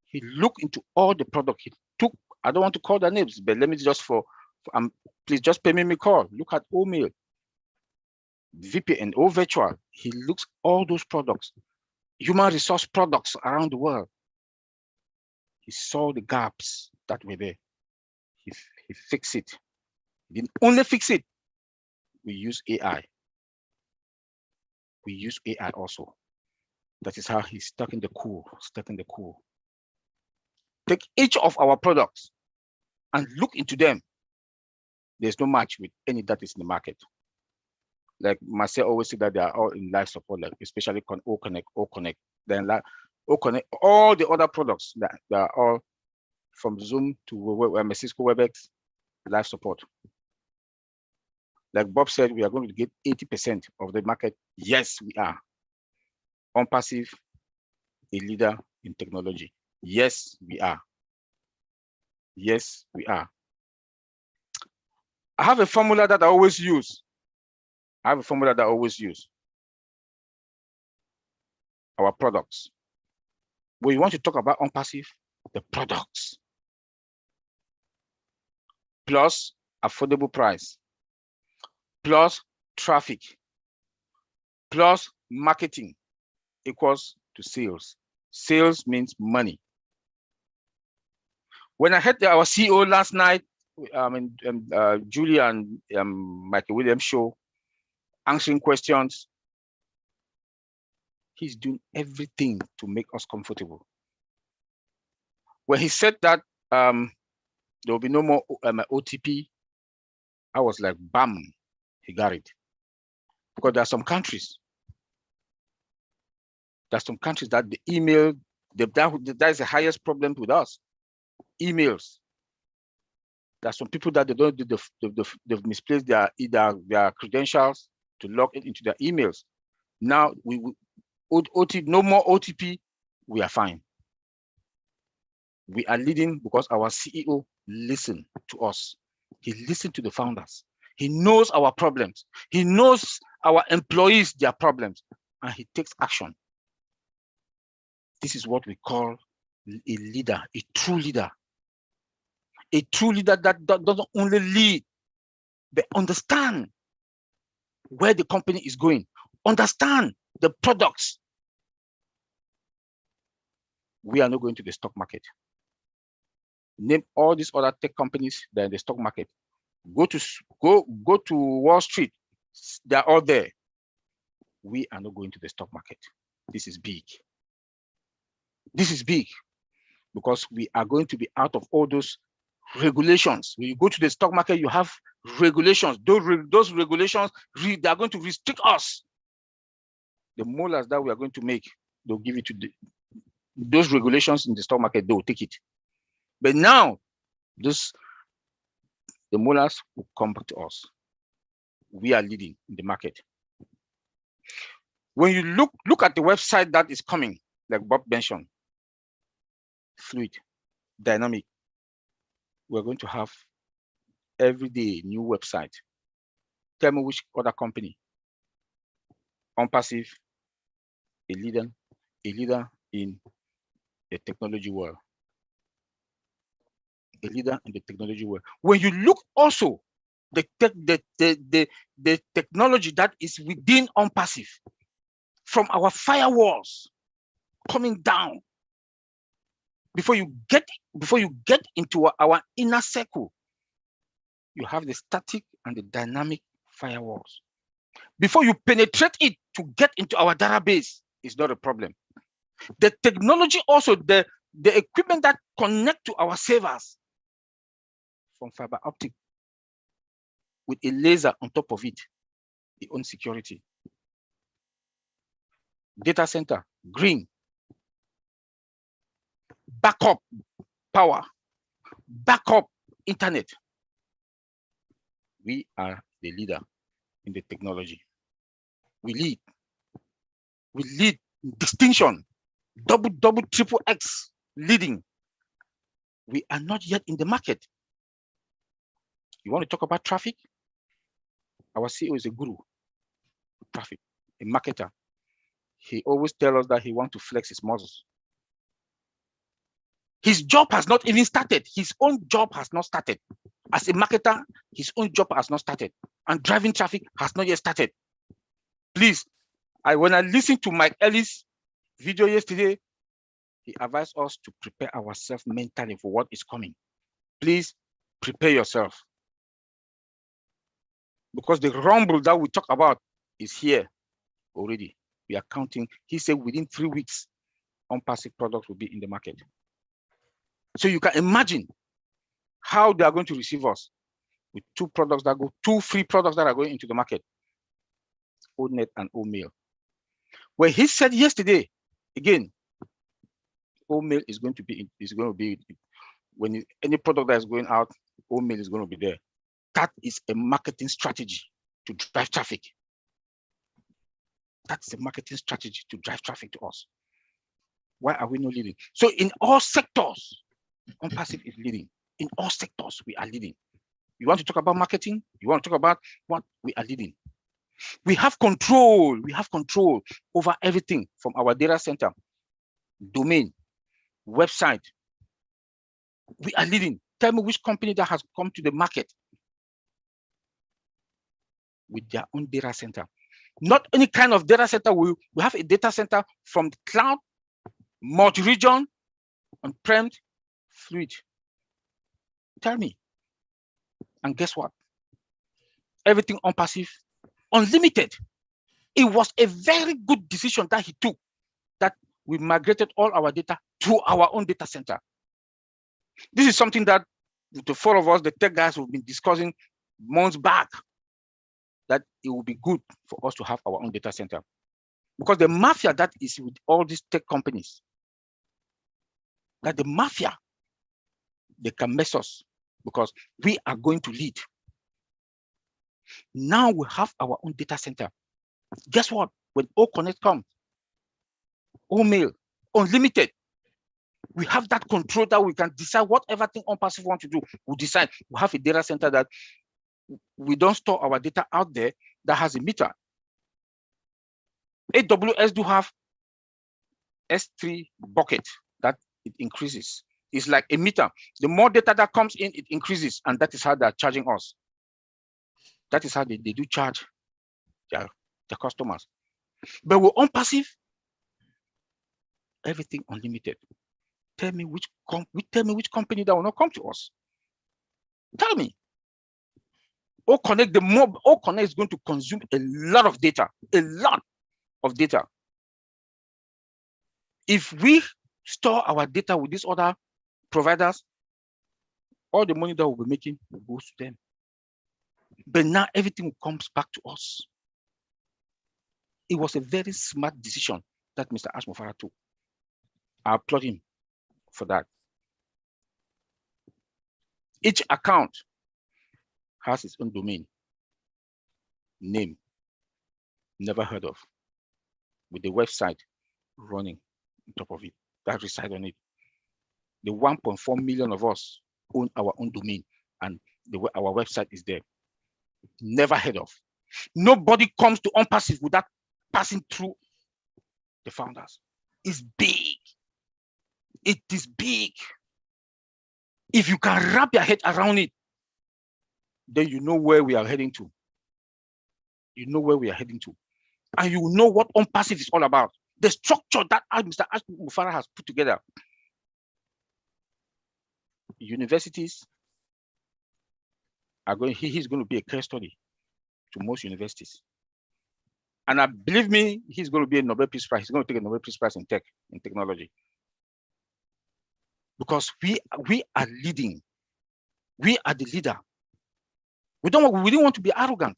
He looked into all the product. He took, I don't want to call the names, but let me just please just pay me call. Look at OMail, VPN, O Virtual. He looks all those products, human resource products around the world. He saw the gaps that were there. He fixed it. He didn't only fix it. We use AI. We use AI also. That is how he's stuck in the cool, Take each of our products and look into them. There's no match with any that is in the market. Like Marcel always said that they are all in life support, like especially OConnect. Then like OConnect, all the other products that are all from Zoom to Cisco WebEx, life support. Like Bob said, we are going to get 80% of the market. Yes, we are. OnPassive, a leader in technology. Yes, we are. Yes, we are. I have a formula that I always use. Our products. When you want to talk about OnPassive, the products. Plus affordable price. Plus traffic. Plus marketing equals to sales. Sales means money. When I had our CEO last night, Julia and Michael Williams show, answering questions, he's doing everything to make us comfortable. When he said that there will be no more OTP, I was like, bam, he got it. Because there are some countries that the email, that is the highest problem with us. Emails. There are some people that they've misplaced their credentials to log into their emails. Now no more OTP, we are fine. We are leading because our CEO listened to us. He listened to the founders. He knows our problems. He knows our employees, their problems, and he takes action. This is what we call a leader, a true leader. A true leader that doesn't only lead, but understand where the company is going, understand the products. We are not going to the stock market. Name all these other tech companies that are in the stock market. Go to Wall Street. They're all there. We are not going to the stock market. This is big. This is big because we are going to be out of all those regulations. When you go to the stock market, you have regulations. Those regulations, they are going to restrict us. The molars that we are going to make, they'll give it to those regulations in the stock market, they'll take it. But now, the molars will come back to us. We are leading in the market. When you look at the website that is coming, like Bob mentioned, fluid, dynamic, we're going to have every day new website. Tell me which other company, OnPassive, a leader in the technology world. A leader in the technology world. When you look also the technology that is within OnPassive, from our firewalls coming down, before you get into our inner circle, you have the static and the dynamic firewalls. Before you penetrate it to get into our database, is not a problem. The technology also, the equipment that connect to our servers from fiber optic with a laser on top of it, the own security. Data center, green. Backup power, backup internet. We are the leader in the technology. We lead distinction, double, triple X leading. We are not yet in the market. You want to talk about traffic? Our CEO is a guru of traffic, a marketer. He always tells us that he wants to flex his muscles. His job has not even started. His own job has not started. As a marketer, his own job has not started. And driving traffic has not yet started. Please, when I listened to Mike Ellis' video yesterday, he advised us to prepare ourselves mentally for what is coming. Please prepare yourself. Because the rumble that we talk about is here already. We are counting. He said within 3 weeks, OnPassive products will be in the market. So you can imagine how they are going to receive us with two free products that are going into the market, ONET and OMail. Well, he said yesterday, again, OMail is going to be when any product that is going out, OMail is going to be there. That is a marketing strategy to drive traffic. That's a marketing strategy to drive traffic to us. Why are we not leading? So in all sectors, OnPassive is leading. In all sectors, we are leading. You want to talk about marketing? You want to talk about what? We are leading. We have control. We have control over everything from our data center, domain, website. We are leading. Tell me which company that has come to the market with their own data center. Not any kind of data center. We have a data center from the cloud, multi-region, on-prem, fluid. Tell me. And guess what? Everything OnPassive, unlimited. It was a very good decision that he took, that we migrated all our data to our own data center. This is something that the four of us, the tech guys, have been discussing months back, that it will be good for us to have our own data center. Because the mafia that is with all these tech companies, that the mafia, they can mess us because we are going to lead. Now we have our own data center. Guess what? When OConnect comes, OMail, unlimited, We have that control that we can decide whatever thing OnPassive want to do. We decide. We have a data center that we don't store our data out there that has a meter. AWS do have S3 bucket that it increases. It's like a meter. The more data that comes in, it increases, and that is how they're charging us. That is how they do charge their customers. But with OnPassive, everything unlimited. Tell me which company that will not come to us. Tell me. OConnect is going to consume a lot of data, If we store our data with these other providers, all the money that we'll be making will go to them. But now everything comes back to us. It was a very smart decision that Mr. Ash Mufarah took. I applaud him for that. Each account has its own domain, name, never heard of, with the website running on top of it, that reside on it. The 1.4 million of us own our own domain, and our website is there. Never heard of. Nobody comes to OnPassive without passing through the founders. It's big. It is big. If you can wrap your head around it, then you know where we are heading to. You know where we are heading to. And you know what OnPassive is all about. The structure that Mr. Ash Mufarah has put together. Universities are going, he's going to be a case study to most universities. And I believe me, he's going to be a Nobel Peace Prize. He's going to take a Nobel Peace Prize in technology. Because we are leading. We are the leader. We didn't want to be arrogant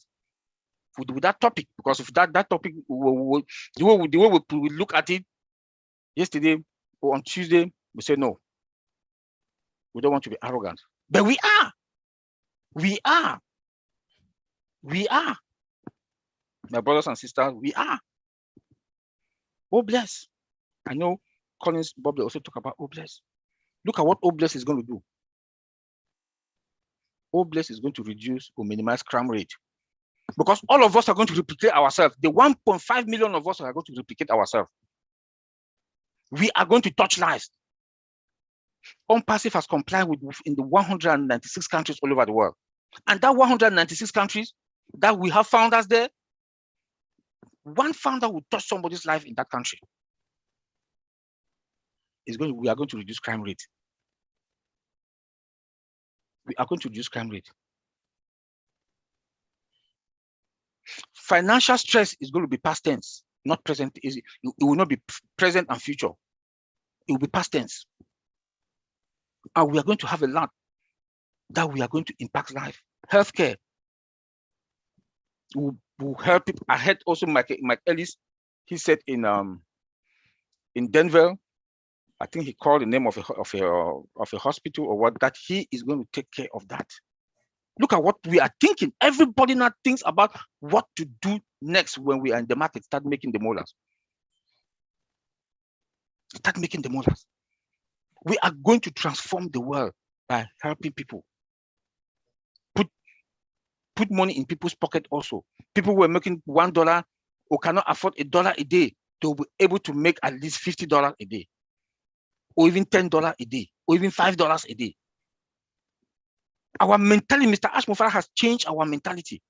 with that topic, because if that topic, the way we look at it yesterday or on Tuesday, we say no. We don't want to be arrogant. But we are. We are. We are. My brothers and sisters, we are. Obless. I know Collins Bob also talk about Obless. Look at what Obless is going to do. Obless is going to reduce or minimize crime rate, because all of us are going to replicate ourselves. The 1.5 million of us are going to replicate ourselves. We are going to touch lives. OnPassive has complied with in the 196 countries all over the world. And that 196 countries that we have founders there, one founder will touch somebody's life in that country. We are going to reduce crime rate. We are going to reduce crime rate. Financial stress is going to be past tense, not present. It will not be present and future. It will be past tense. And we are going to have a lot that we are going to impact life. Healthcare will help people. I heard also Mike Ellis, he said in Denver, I think he called the name of a hospital or what, that he is going to take care of that. Look at what we are thinking. Everybody now thinks about what to do next when we are in the market. Start making the molars. Start making the molars. We are going to transform the world by helping people. Put money in people's pocket also. People who are making $1 or cannot afford $1 a day, they'll be able to make at least $50 a day, or even $10 a day, or even $5 a day. Our mentality, Mr. Ash Mufarah has changed our mentality.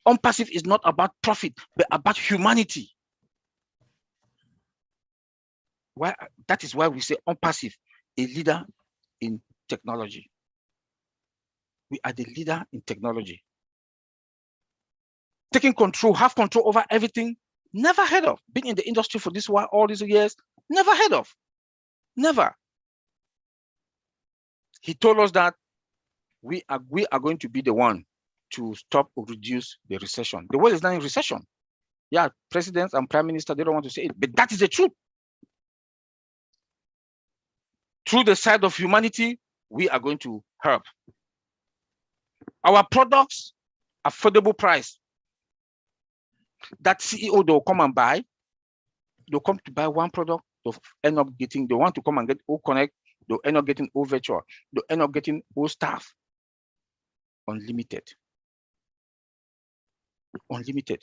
OnPassive is not about profit, but about humanity. That is why we say OnPassive, a leader in technology. We are the leader in technology. Taking control, have control over everything, never heard of. Being in the industry for this while, all these years, never heard of. Never. He told us that we are going to be the one to stop or reduce the recession. The world is now in recession. Yeah, presidents and prime minister, they don't want to say it, but that is the truth. Through the side of humanity, we are going to help. Our products, affordable price. That CEO, they'll come and buy. They'll come to buy one product, they'll end up getting, they want to come and get O Connect, they'll end up getting O Virtual, they'll end up getting O Staff. Unlimited. Unlimited.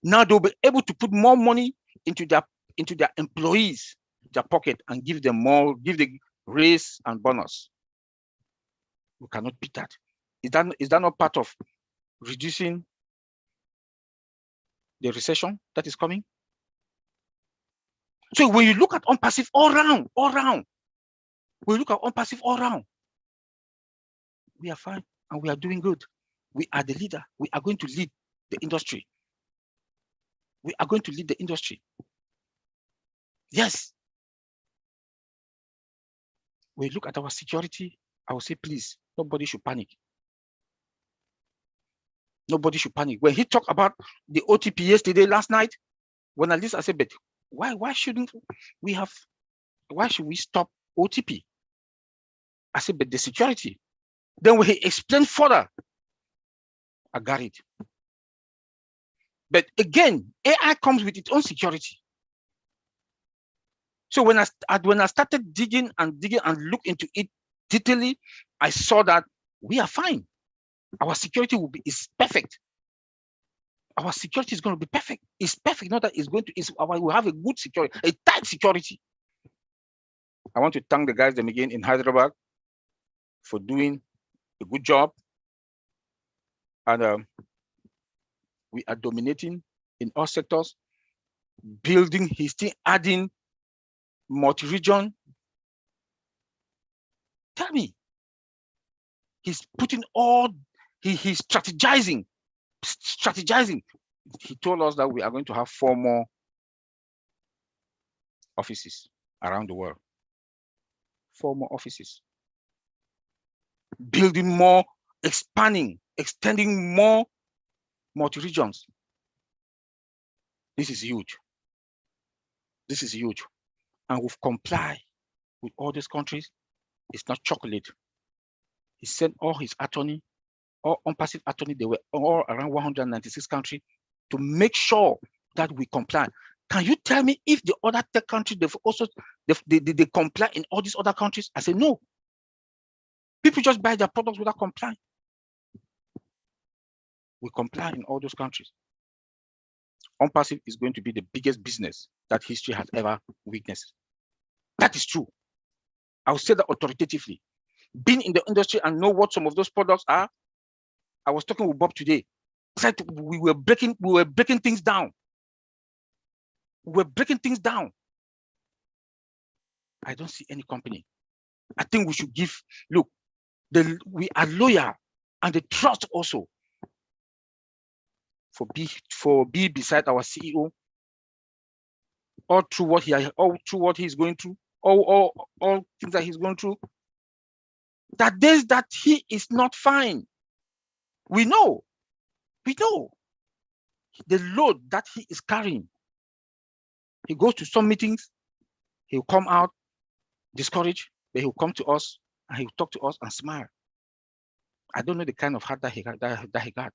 Now they'll be able to put more money into their employees, their pocket, and give them more, give the raise and bonus. We cannot beat that. Is that not part of reducing the recession that is coming? So when you look at OnPassive all round, when you look at OnPassive all round, we are fine and we are doing good. We are the leader. We are going to lead the industry. We are going to lead the industry. Yes. When you look at our security, I will say, please, nobody should panic. Nobody should panic. When he talked about the OTP yesterday, last night, when at least I said, but why shouldn't we have, why should we stop OTP? I said, but the security. Then when he explained further, I got it. But again, AI comes with its own security. So when I started digging and look into it detailedly, I saw that we are fine. Our security is perfect. Our security is going to be perfect. It's perfect. Not that it's going to. We have a good security, a tight security. I want to thank the guys them again in Hyderabad for doing a good job, and we are dominating in all sectors. Building, he's still adding multi-region. Tell me, he's putting all. He's strategizing. He told us that we are going to have 4 more offices around the world. 4 more offices. Building more, expanding, extending more multi-regions. This is huge. This is huge. And we've complied with all these countries. It's not chocolate. He sent all his attorney, all OnPassive attorney, they were all around 196 countries to make sure that we comply. Can you tell me if the other tech countries, they comply in all these other countries? I say no. People just buy their products without complying. We comply in all those countries. OnPassive is going to be the biggest business that history has ever witnessed. That is true. I will say that authoritatively. Being in the industry and know what some of those products are. I was talking with Bob today. Said we were breaking things down. We were breaking things down. I don't see any company. I think we should give, look, we are loyal and the trust also for be beside our CEO all through what he's going through, all things that he's going through. That days that he is not fine. We know the load that he is carrying. He goes to some meetings, he'll come out discouraged, but he'll come to us and he'll talk to us and smile. I don't know the kind of heart that he got.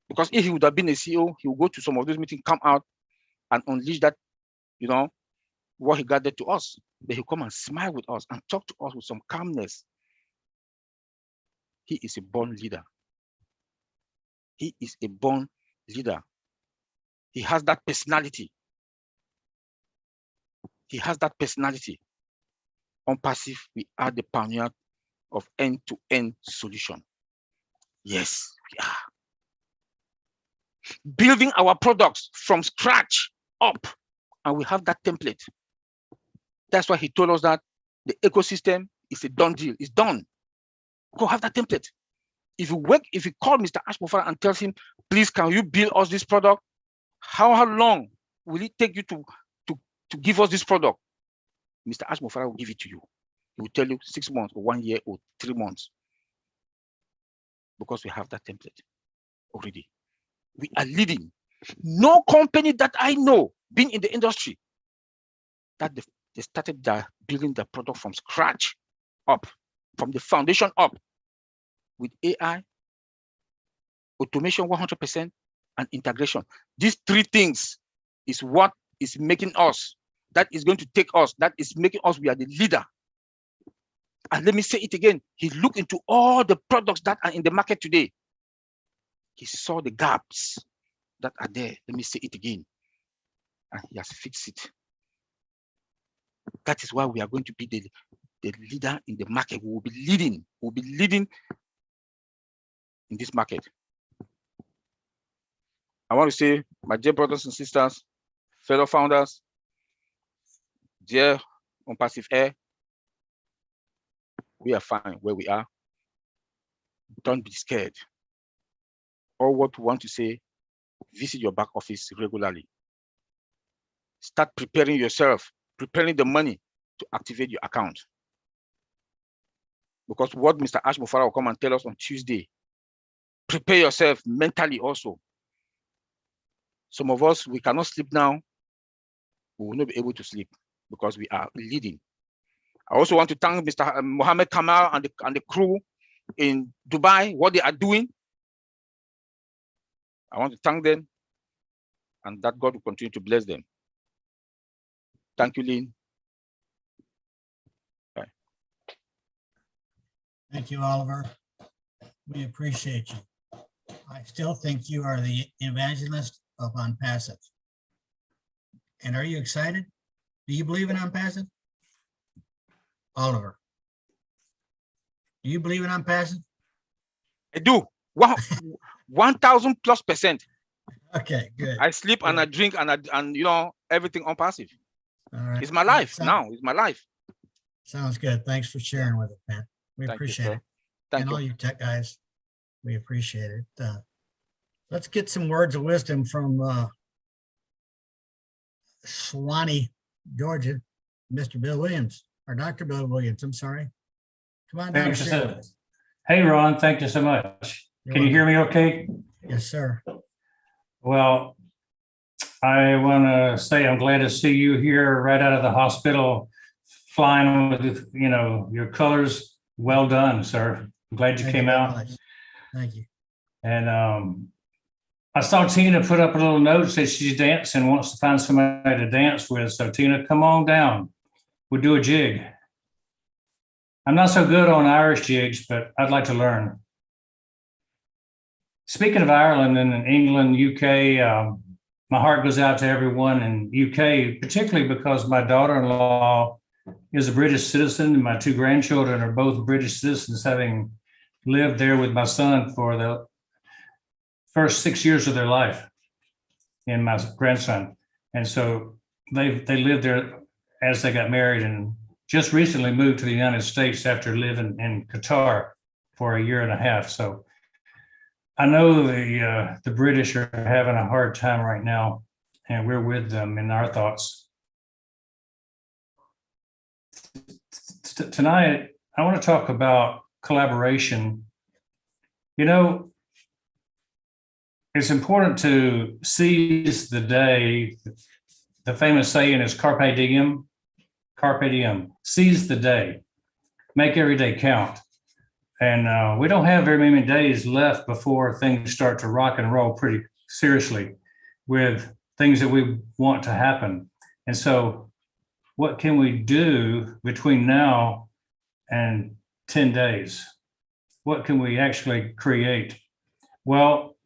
Because if he would have been a CEO, he would go to some of those meetings, come out and unleash that, what he gathered to us. But he'll come and smile with us and talk to us with some calmness. He is a born leader. He is a born leader. He has that personality. He has that personality. OnPassive, we are the pioneer of end-to-end solution. Yes, we are. Building our products from scratch up, and we have that template. That's why he told us that the ecosystem is a done deal. It's done. Go have that template. If you call Mr. Ash Mufara and tells him, please, can you build us this product? How long will it take you to give us this product? Mr. Ash Mufara will give it to you. He will tell you 6 months or 1 year or 3 months. Because we have that template already. We are leading. No company that I know, being in the industry, that they started building their product from scratch up, from the foundation up, with AI, automation 100%, and integration. These 3 things is what is making us that is going to take us, that is making us, we are the leader. And let me say it again. He looked into all the products that are in the market today. He saw the gaps that are there. Let me say it again. And he has fixed it. That is why we are going to be the leader in the market. We will be leading. We will be leading in this market. I want to say, my dear brothers and sisters, fellow founders, dear OnPassive Air, we are fine where we are. Don't be scared. All what we want to say, visit your back office regularly. Start preparing yourself, preparing the money to activate your account. Because what Mr. Ash Mufara will come and tell us on Tuesday, prepare yourself mentally also. Some of us, we cannot sleep now. We will not be able to sleep because we are leading. I also want to thank Mr. Mohammed Kamal and the crew in Dubai, what they are doing. I want to thank them and that God will continue to bless them. Thank you, Lynn. Bye.
Thank you, Oliver. We appreciate you. I still think you are the evangelist of OnPassive. And are you excited? Do you believe in OnPassive? Oliver, do you believe in OnPassive?
I do. 1,000+%.
Okay, good.
I sleep and I drink and you know, everything OnPassive.
All right.
It's my life now. It's my life.
Sounds good. Thanks for sharing with us, man. We
Thank you,
appreciate
sir.
it.
Thank
And
you.
all you tech guys, we appreciate it. Let's get some words of wisdom from Suwanee, Georgia, Mr. Bill Williams, or Dr. Bill Williams, I'm sorry. Come on down.
Thanks,
and
sir.
share with us.
Hey, Ron, thank you so much.
You're
Can you hear
welcome.
me okay?
Yes, sir.
Well, I want to say I'm glad to see you here right out of the hospital, flying with, you know, your colors. Well done, sir. I'm glad you
Thank
came
very
out.
much. Thank you.
And I saw Tina put up a little note, said she's dancing, wants to find somebody to dance with. So Tina, come on down. We'll do a jig. I'm not so good on Irish jigs, but I'd like to learn. Speaking of Ireland and England, UK, my heart goes out to everyone in UK, particularly because my daughter-in-law is a British citizen and my two grandchildren are both British citizens, having lived there with my son for the first 6 years of their life and my grandson. And so they lived there as they got married and just recently moved to the United States after living in Qatar for 1.5 years. So I know the British are having a hard time right now, and we're with them in our thoughts. Tonight, I want to talk about collaboration. You know, it's important to seize the day. The famous saying is carpe diem. Carpe diem, seize the day, make every day count. And we don't have very many days left before things start to rock and roll pretty seriously with things that we want to happen. And so what can we do between now and 10 days? What can we actually create? Well,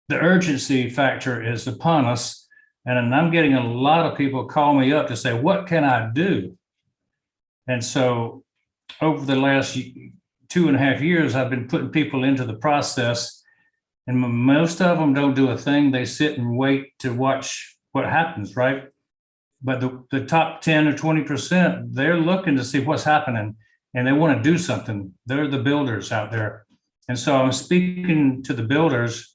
the urgency factor is upon us. And I'm getting a lot of people call me up to say, what can I do? And so over the last 2.5 years, I've been putting people into the process, and most of them don't do a thing. They sit and wait to watch what happens, right? But the top 10 or 20%, they're looking to see what's happening and they want to do something. They're the builders out there. And so I'm speaking to the builders.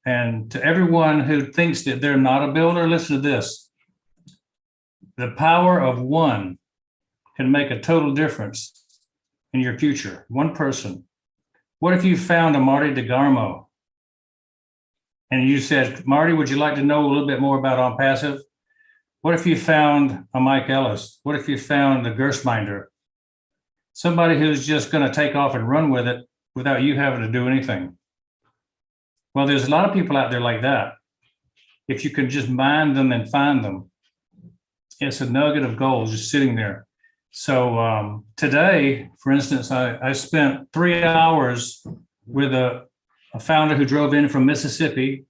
And to everyone who thinks that they're not a builder, listen to this. The power of one can make a total difference in your future. One person. What if you found a Marty DeGarmo and you said, Marty, would you like to know a little bit more about OnPassive? What if you found a Mike Ellis? What if you found a Gerstminder? Somebody who's just going to take off and run with it without you having to do anything. Well, there's a lot of people out there like that. If you can just mind them and find them. it's a nugget of gold just sitting there. So today, for instance, I spent 3 hours with a founder who drove in from Mississippi,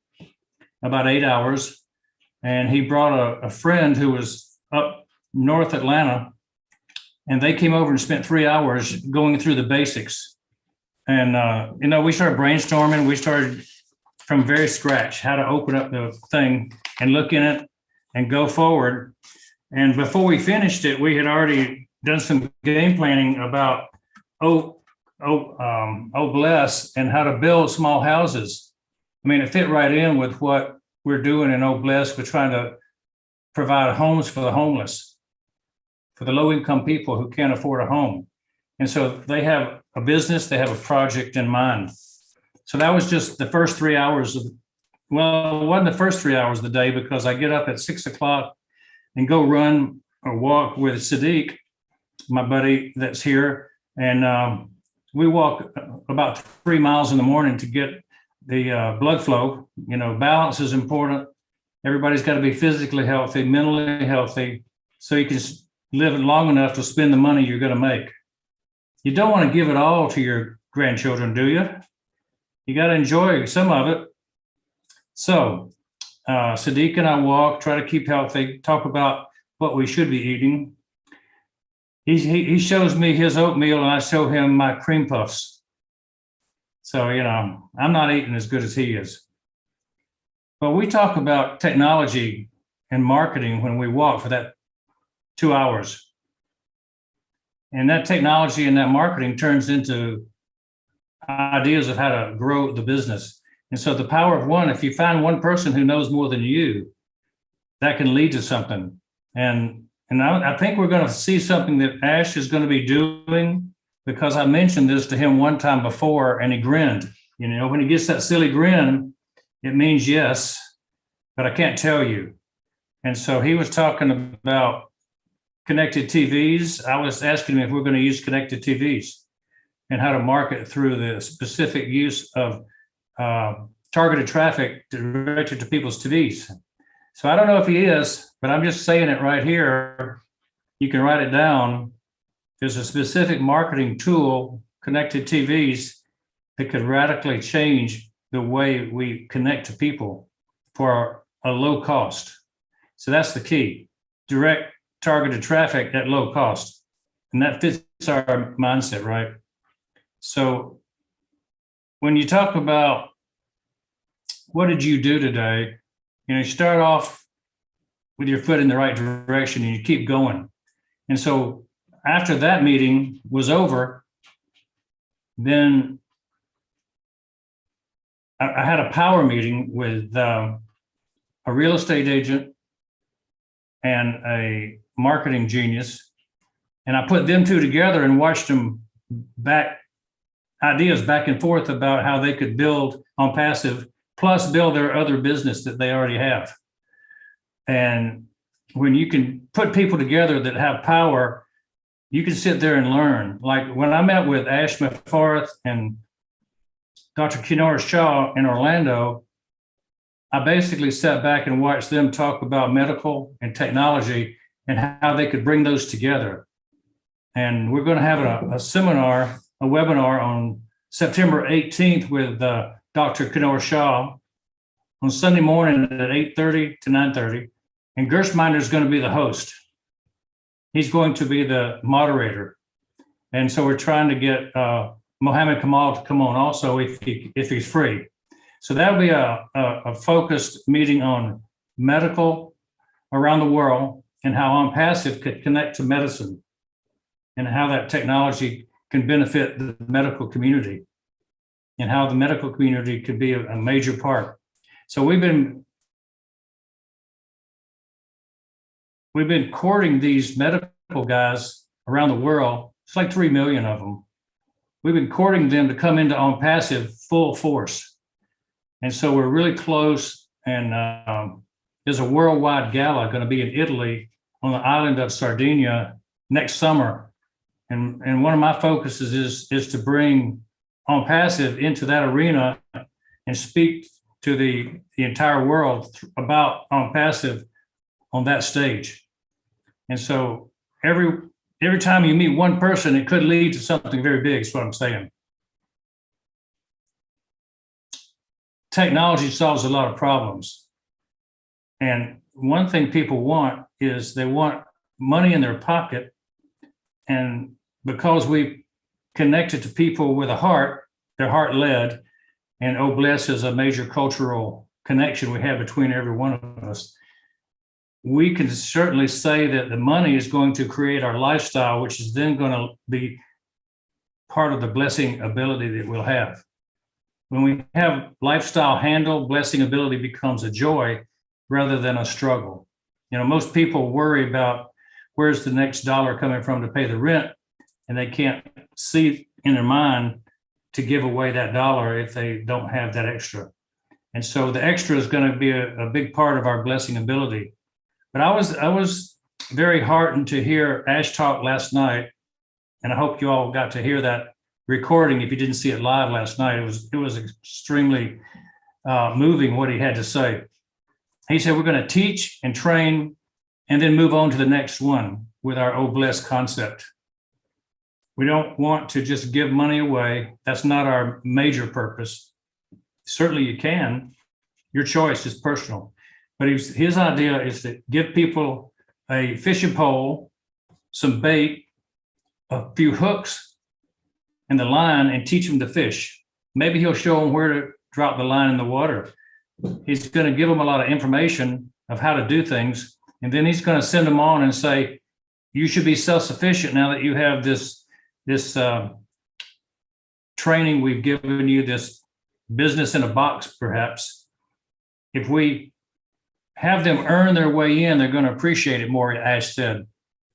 about 8 hours, and he brought a friend who was up North Atlanta, and they came over and spent 3 hours going through the basics. And, we started brainstorming. We started from very scratch, how to open up the thing and look in it and go forward. And before we finished it, we had already done some game planning about Bless and how to build small houses. I mean, it fit right in with what we're doing in Bless. We're trying to provide homes for the homeless, for the low-income people who can't afford a home. And so they have a business, they have a project in mind. So that was just the first 3 hours of, well, it wasn't the first 3 hours of the day, because I get up at 6 o'clock and go run or walk with Sadiq, my buddy that's here. And we walk about 3 miles in the morning to get the blood flow. Balance is important. Everybody's got to be physically healthy, mentally healthy, so you can live long enough to spend the money you're going to make. You don't want to give it all to your grandchildren, do you? You got to enjoy some of it. So Sadiq and I walk, try to keep healthy, talk about what we should be eating. He shows me his oatmeal and I show him my cream puffs. So, I'm not eating as good as he is. But we talk about technology and marketing when we walk for that 2 hours. And that technology and that marketing turns into ideas of how to grow the business. And so the power of one, if you find one person who knows more than you, that can lead to something. And I think we're going to see something that Ash is going to be doing, because I mentioned this to him one time before and he grinned. When he gets that silly grin, it means yes, but I can't tell you. And so he was talking about connected TVs. I was asking him if we're going to use connected TVs and how to market through the specific use of targeted traffic directed to people's TVs. So I don't know if he is, but I'm just saying it right here. You can write it down. There's a specific marketing tool, connected TVs, that could radically change the way we connect to people for a low cost. So that's the key. Direct targeted traffic at low cost. And that fits our mindset, right? So when you talk about what did you do today, you start off with your foot in the right direction and you keep going. And so after that meeting was over, then I had a power meeting with a real estate agent and a marketing genius. And I put them two together and watched them ideas back and forth about how they could build on passive, plus build their other business that they already have. And when you can put people together that have power, you can sit there and learn. Like when I met with Ash Mefarth and Dr. Kinora Shaw in Orlando, I basically sat back and watched them talk about medical and technology and how they could bring those together. And we're going to have a seminar, a webinar on September 18th with Dr. Kinora Shaw on Sunday morning at 8:30 to 9:30. And Gershminder is going to be the host. He's going to be the moderator. And so we're trying to get Mohammed Kamal to come on also if he's free. So that'll be a focused meeting on medical around the world and how OnPassive could connect to medicine and how that technology can benefit the medical community and how the medical community could be a major part. So we've been courting these medical guys around the world. It's like 3 million of them. We've been courting them to come into OnPassive full force. And so we're really close. And there's a worldwide gala going to be in Italy on the island of Sardinia next summer. And one of my focuses is to bring OnPassive into that arena and speak to the entire world about OnPassive on that stage. And so every time you meet one person, it could lead to something very big, is what I'm saying. Technology solves a lot of problems. And one thing people want is they want money in their pocket. And because we connected to people with a heart, they're heart led, and Oh Bless is a major cultural connection we have between every one of us. We can certainly say that the money is going to create our lifestyle, which is then going to be part of the blessing ability that we'll have. When we have lifestyle handle, blessing ability becomes a joy rather than a struggle. Most people worry about where's the next dollar coming from to pay the rent, and they can't see in their mind to give away that dollar if they don't have that extra. And so the extra is going to be a big part of our blessing ability. But I was very heartened to hear Ash talk last night, and I hope you all got to hear that recording. If you didn't see it live last night, it was extremely moving what he had to say. He said, we're going to teach and train and then move on to the next one with our Oh Bless concept. We don't want to just give money away. That's not our major purpose. Certainly you can. Your choice is personal. But his idea is to give people a fishing pole, some bait, a few hooks, and the line, and teach them to fish. Maybe he'll show them where to drop the line in the water. He's going to give them a lot of information of how to do things. And then he's going to send them on and say, you should be self-sufficient now that you have this training we've given you, this business in a box, perhaps. If we have them earn their way in, they're going to appreciate it more, Ash said.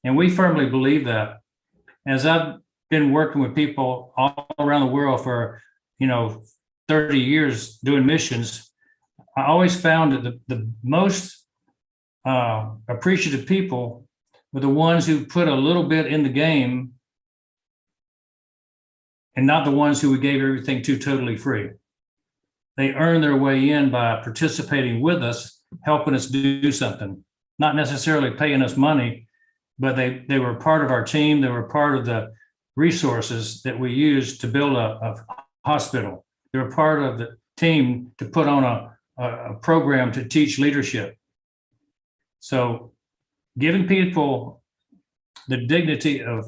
And we firmly believe that. As I've been working with people all around the world for, 30 years doing missions, I always found that the most appreciative people were the ones who put a little bit in the game and not the ones who we gave everything to totally free. They earned their way in by participating with us, helping us do something, not necessarily paying us money, but they were part of our team. They were part of the resources that we used to build a hospital. They were part of the team to put on a program to teach leadership. So giving people the dignity of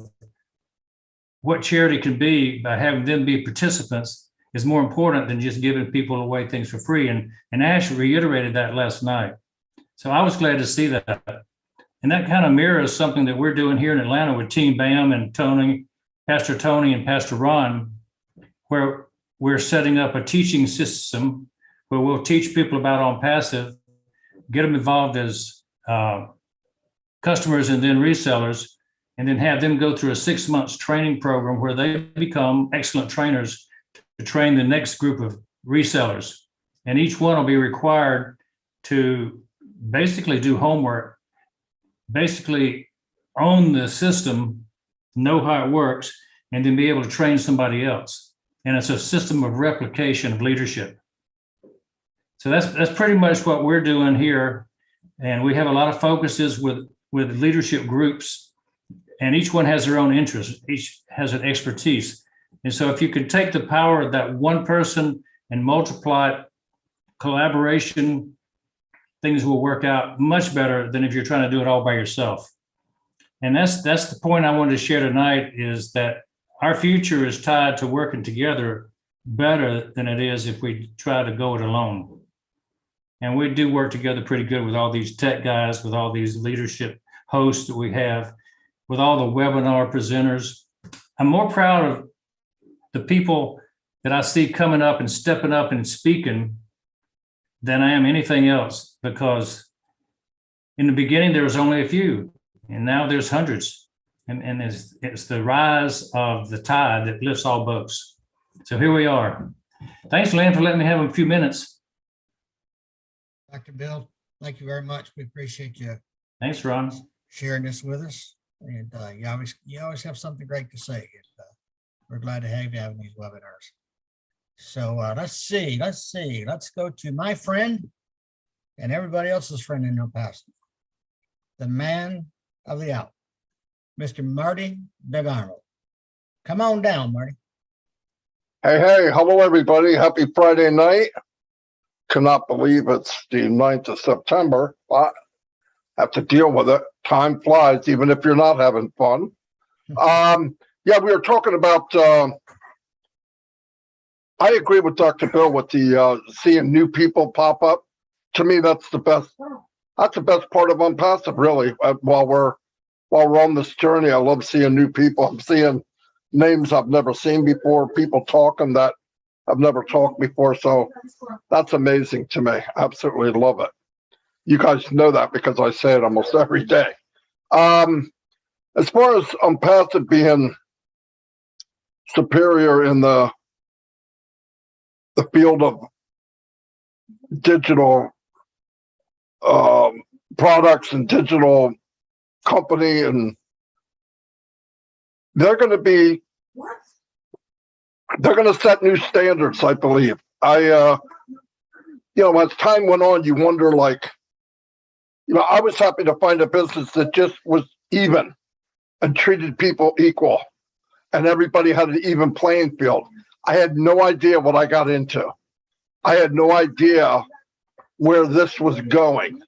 what charity can be by having them be participants is more important than just giving people away things for free. And Ash reiterated that last night. So I was glad to see that. And that kind of mirrors something that we're doing here in Atlanta with Team BAM and Pastor Tony and Pastor Ron, where we're setting up a teaching system where we'll teach people about OnPassive, get them involved as customers and then resellers, and then have them go through a 6 months training program where they become excellent trainers to train the next group of resellers. And each one will be required to basically do homework, basically own the system, know how it works, and then be able to train somebody else. And it's a system of replication of leadership. So that's pretty much what we're doing here. And we have a lot of focuses with leadership groups, and each one has their own interests. Each has an expertise. And so if you could take the power of that one person and multiply it, collaboration, things will work out much better than if you're trying to do it all by yourself. And that's the point I wanted to share tonight, is that our future is tied to working together better than it is if we try to go it alone. And we do work together pretty good with all these tech guys, with all these leadership hosts that we have, with all the webinar presenters. I'm more proud of the people that I see coming up and stepping up and speaking than I am anything else, because in the beginning there was only a few, and now there's hundreds. And it's the rise of the tide that lifts all boats. So here we are. Thanks, Lynn, for letting me have a few minutes.
Dr. Bill, thank you very much. We appreciate you
Thanks, Ron.
sharing this with us. And you always have something great to say. And, we're glad to have you having these webinars. So let's see. Let's go to my friend and everybody else's friend in El Paso, the man of the hour, Mr. Marty DeGarmo. Come on down, Marty.
Hey, hello, everybody. Happy Friday night. Cannot believe it's the 9th of September, but have to deal with it. Time flies, even if you're not having fun. Yeah, we were talking about, I agree with Dr. Bill with the seeing new people pop up. To me, that's the best part of OnPassive, really. While we're on this journey, I love seeing new people. I'm seeing names I've never seen before, people talking that I've never talked before. So that's amazing to me. Absolutely love it. You guys know that because I say it almost every day. As far as OnPassive being superior in the field of digital products and digital company, and they're going to set new standards, I believe. As time went on, you wonder, like, I was happy to find a business that just was even and treated people equal, and everybody had an even playing field. I had no idea what I got into. I had no idea where this was going.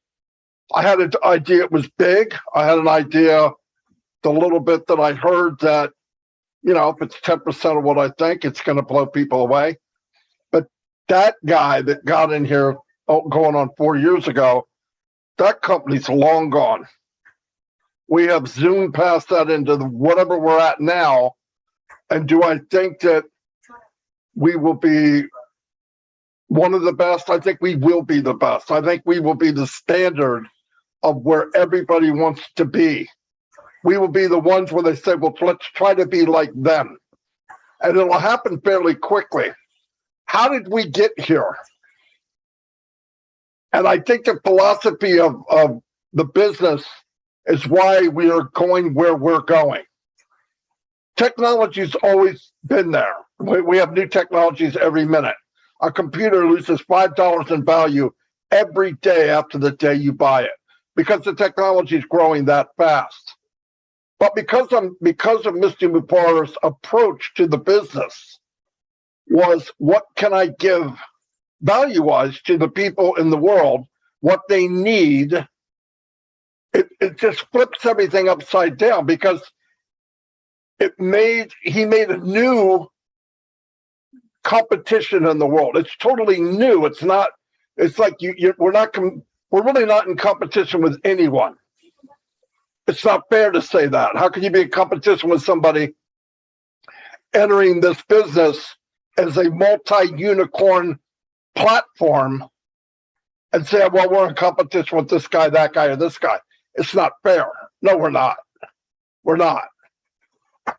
I had an idea it was big. I had an idea, the little bit that I heard, that, if it's 10% of what I think, it's going to blow people away. But that guy that got in here going on 4 years ago, that company's long gone. We have zoomed past that into whatever we're at now. And do I think that we will be one of the best? I think we will be the best. I think we will be the standard of where everybody wants to be. We will be the ones where they say, well, let's try to be like them. And it'll happen fairly quickly. How did we get here? And I think the philosophy of the business is why we are going where we're going. Technology's always been there. We have new technologies every minute. A computer loses $5 in value every day after the day you buy it, because the technology is growing that fast. But because of Mr. Mupar's approach to the business was, what can I give value-wise to the people in the world, what they need, it just flips everything upside down, because he made a new competition in the world. It's totally new. It's like we're really not in competition with anyone. It's not fair to say that. How can you be in competition with somebody entering this business as a multi-unicorn platform and say, well, we're in competition with this guy, that guy, or this guy? It's not fair. No, we're not. We're not.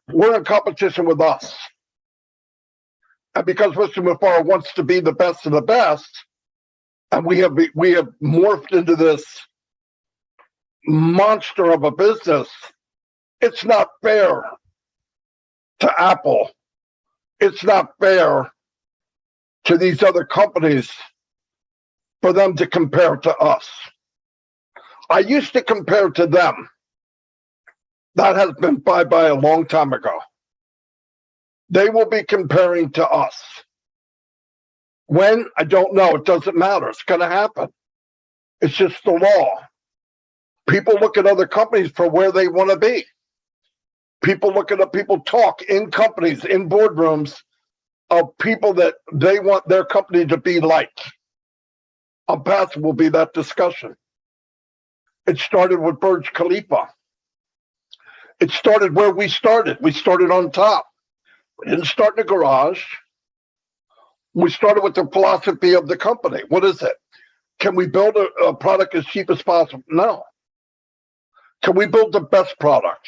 We're in competition with us. And because Mr. Mufar wants to be the best of the best, and we have morphed into this monster of a business, it's not fair to Apple. It's not fair to these other companies for them to compare to us. I used to compare to them. That has been bye-bye a long time ago. They will be comparing to us. When? I don't know. It doesn't matter. It's going to happen. It's just the law. People look at other companies for where they want to be. People talk in companies, in boardrooms, of people that they want their company to be like. OnPassive will be that discussion. It started with Burj Khalifa. It started where we started. We started on top. We didn't start in a garage. We started with the philosophy of the company. What is it? Can we build a product as cheap as possible? No. Can we build the best product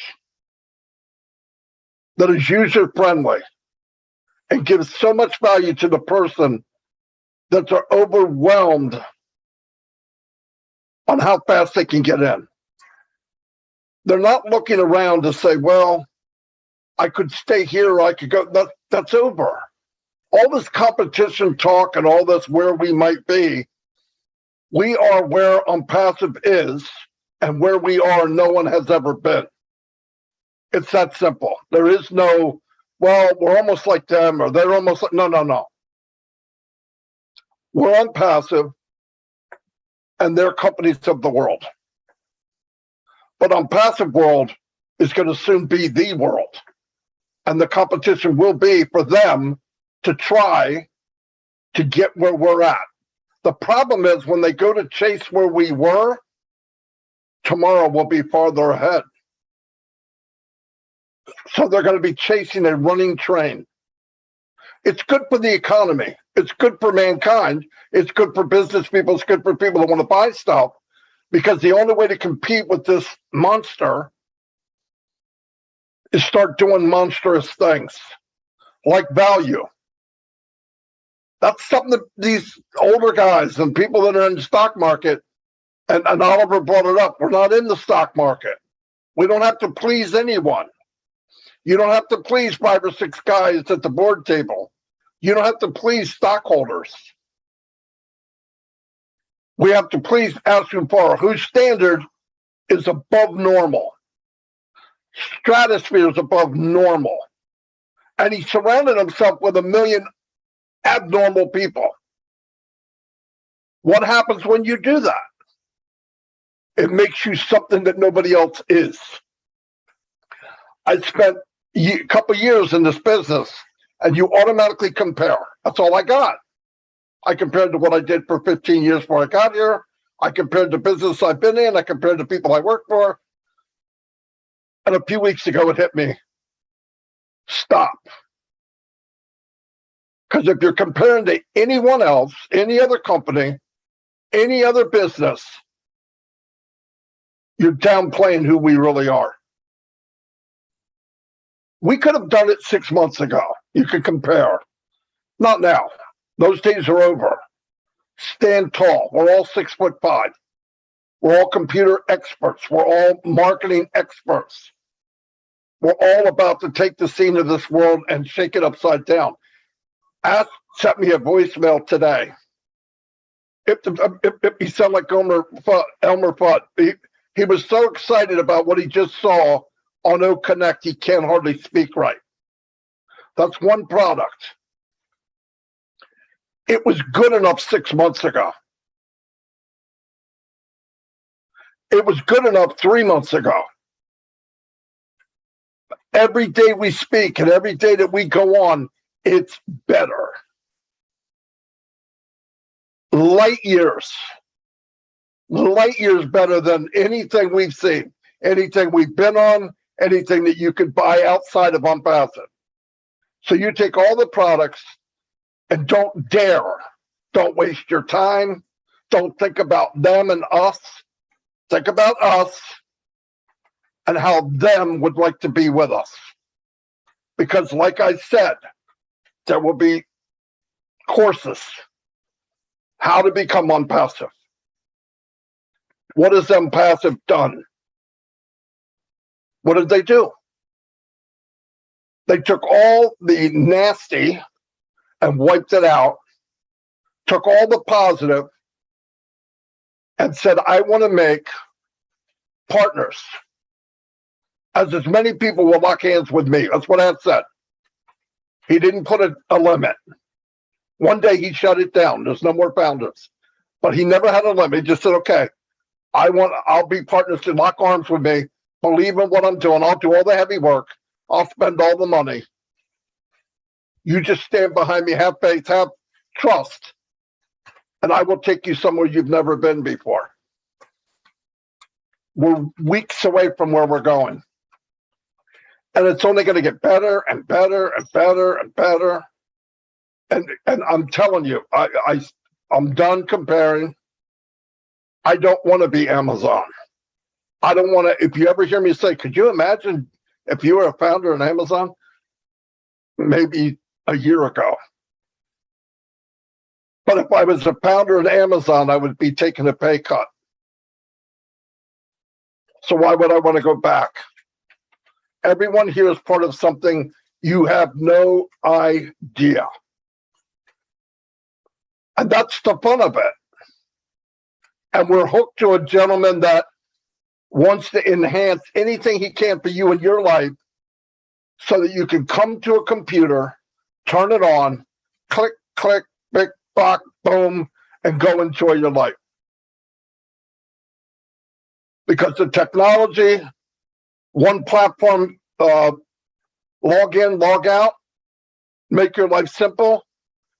that is user-friendly and gives so much value to the person that they're overwhelmed on how fast they can get in? They're not looking around to say, well, I could stay here or I could go. That's over. All this competition talk and all this where we might be, we are where OnPassive is, And where we are, no one has ever been. It's that simple. There is no, well, we're almost like them, or they're almost like, no. We're on passive, and they're companies of the world. But on passive world is going to soon be the world. And the competition will be for them to try to get where we're at. The problem is when they go to chase where we were, tomorrow will be farther ahead. So they're going to be chasing a running train. It's good for the economy. It's good for mankind. It's good for business people. It's good for people that want to buy stuff, because the only way to compete with this monster is start doing monstrous things like value. That's something that these older guys and people that are in the stock market, and Oliver brought it up, we're not in the stock market. We don't have to please anyone. You don't have to please 5 or 6 guys at the board table. You don't have to please stockholders. We have to please Ashwin Farr, whose standard is above normal. Stratosphere is above normal. And he surrounded himself with 1 million abnormal people. What happens when you do that? It makes you something that nobody else is. I spent a couple years in this business, and you automatically compare. That's all I got. I compared to what I did for 15 years before I got here. I compared to business I've been in. I compared to people I work for. And a few weeks ago, it hit me. Stop. Because if you're comparing to anyone else, any other company, any other business, you're downplaying who we really are. We could have done it 6 months ago. You could compare. Not now. Those days are over. Stand tall. We're all 6'5". We're all computer experts. We're all marketing experts. We're all about to take the scene of this world and shake it upside down. Ask sent me a voicemail today. If he sounded like Elmer Fudd. He was so excited about what he just saw on O Connect, he can't hardly speak right. That's one product. It was good enough 6 months ago. It was good enough 3 months ago. Every day we speak and every day that we go on, it's better. Light years better than anything we've seen, anything we've been on, anything that you could buy outside of OnPassive. So you take all the products and don't waste your time. Don't think about them and us. Think about us and how them would like to be with us. Because like I said, there will be courses. How to become OnPassive. What has OnPassive done? What did they do? They took all the nasty and wiped it out, took all the positive and said, I want to make partners. As many people will lock hands with me. That's what Ed said. He didn't put a limit. One day he shut it down. There's no more founders. But he never had a limit. He just said, okay, I'll be partners to lock arms with me. Believe in what I'm doing. I'll do all the heavy work. I'll spend all the money. You just stand behind me, have faith, have trust, and I will take you somewhere you've never been before. We're weeks away from where we're going. And it's only going to get better and better and better and better. And I'm telling you, I'm done comparing. I don't want to be Amazon. I don't want to, if you ever hear me say, could you imagine if you were a founder in Amazon? Maybe a year ago. But if I was a founder in Amazon, I would be taking a pay cut. So why would I want to go back? Everyone here is part of something you have no idea. And that's the fun of it. And we're hooked to a gentleman that wants to enhance anything he can for you in your life so that you can come to a computer, turn it on, click, click, big, box, boom, and go enjoy your life. Because the technology, one platform, log in, log out, make your life simple,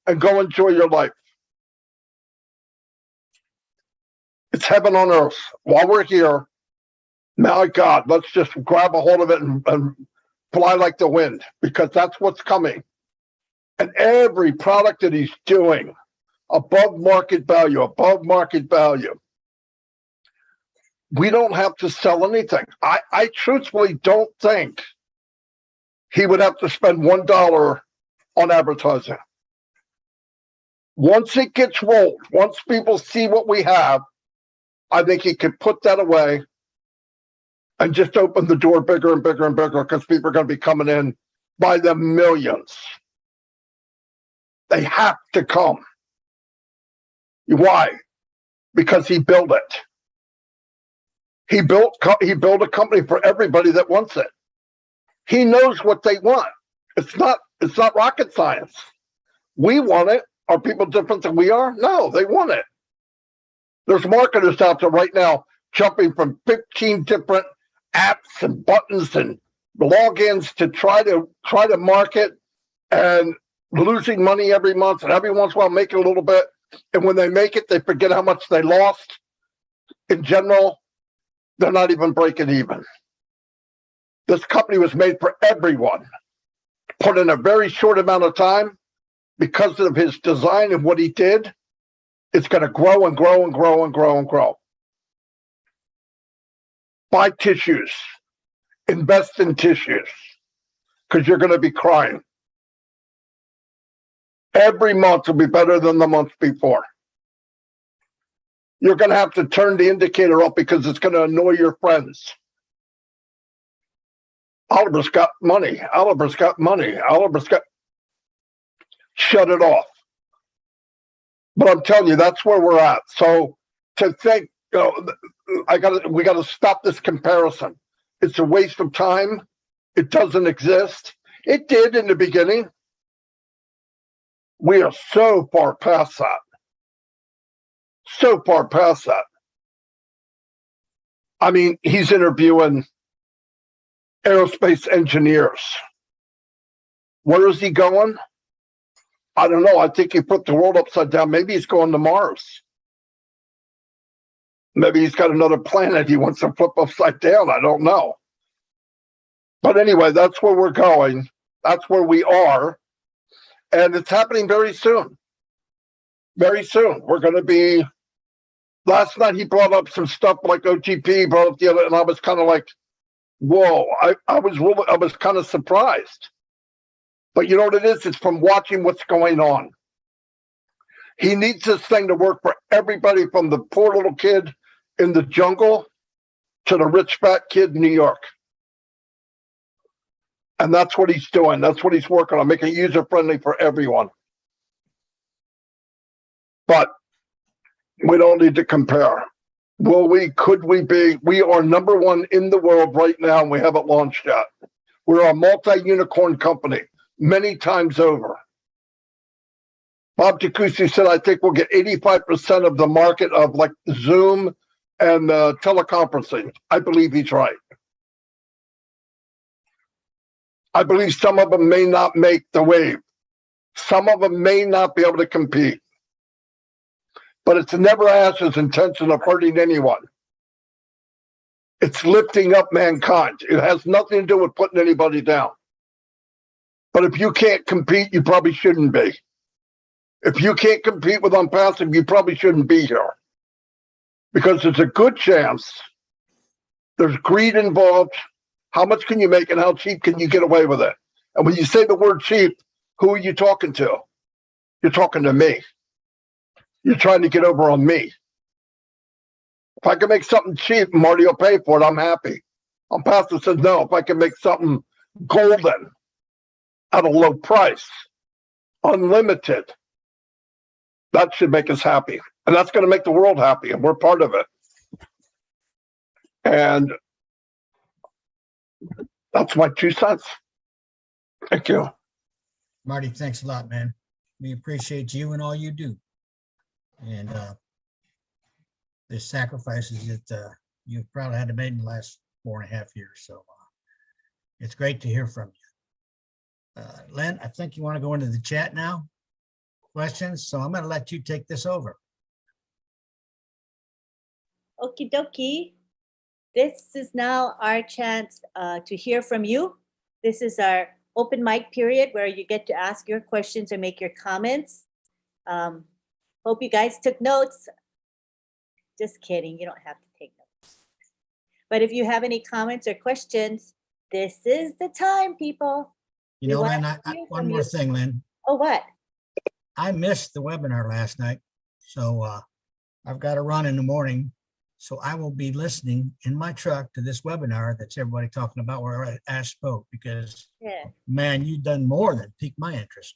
and go enjoy your life. It's heaven on earth. While we're here, my God, let's just grab a hold of it and fly like the wind, because that's what's coming. And every product that he's doing, above market value, above market value. We don't have to sell anything. I truthfully don't think he would have to spend $1 on advertising. Once it gets rolled, once people see what we have, I think he could put that away and just open the door bigger and bigger and bigger, because people are going to be coming in by the millions. They have to come. Why? Because he built it. He built a company for everybody that wants it. He knows what they want. It's not rocket science. We want it. Are people different than we are? No, they want it. There's marketers out there right now jumping from 15 different apps and buttons and logins to try to market, and losing money every month, and every once in a while making a little bit. And when they make it, they forget how much they lost. In general, they're not even breaking even. This company was made for everyone, put in a very short amount of time. Because of his design and what he did, it's going to grow and grow and grow and grow and grow. Buy tissues, invest in tissues, because you're going to be crying. Every month will be better than the month before. You're going to have to turn the indicator up because it's going to annoy your friends. Oliver's got money. Oliver's got money. Oliver's got... Shut it off. But I'm telling you, that's where we're at. So to think, we got to stop this comparison. It's a waste of time. It doesn't exist. It did in the beginning. We are so far past that. So far past that. I mean, he's interviewing aerospace engineers. Where is he going? I don't know. I think he put the world upside down. Maybe he's going to Mars. Maybe he's got another planet he wants to flip upside down. I don't know. But anyway, that's where we're going. That's where we are. And it's happening very soon. Very soon. We're going to be... Last night he brought up some stuff like OTP, brought up the other, and I was kind of like, whoa. I was kind of surprised. But you know what it is? It's from watching what's going on. He needs this thing to work for everybody, from the poor little kid in the jungle to the rich fat kid in New York. And that's what he's doing. That's what he's working on, making it user-friendly for everyone. But we don't need to compare. Could we be? We are number one in the world right now, and we haven't launched yet. We're a multi-unicorn company. Many times over. Bob Jacucci said, I think we'll get 85% of the market of like Zoom and teleconferencing. I believe he's right. I believe some of them may not make the wave. Some of them may not be able to compete. But it's never Ash's intention of hurting anyone. It's lifting up mankind. It has nothing to do with putting anybody down. But if you can't compete, you probably shouldn't be. If you can't compete with OnPassive, you probably shouldn't be here. Because there's a good chance there's greed involved. How much can you make and how cheap can you get away with it? And when you say the word cheap, who are you talking to? You're talking to me. You're trying to get over on me. If I can make something cheap and Marty will pay for it, I'm happy. OnPassive says, no, if I can make something golden at a low price, unlimited, that should make us happy. And that's going to make the world happy, and we're part of it. And that's my 2 cents. Thank you.
Marty, thanks a lot, man. We appreciate you and all you do. And the sacrifices that you've probably had to make in the last 4.5 years. So it's great to hear from you. Len, I think you want to go into the chat now. Questions. So I'm going to let you take this over.
Okie dokie. This is now our chance to hear from you. This is our open mic period where you get to ask your questions or make your comments. Hope you guys took notes. Just kidding, you don't have to take notes. But if you have any comments or questions, this is the time, people.
You
We
know,
want
Len,
to hear
one
from
more
you.
thing, Len.
Oh, what?
I missed the webinar last night. So I've got to run in the morning. So I will be listening in my truck to this webinar that's everybody talking about where Ash spoke, because
Yeah,
man, you've done more than piqued my interest.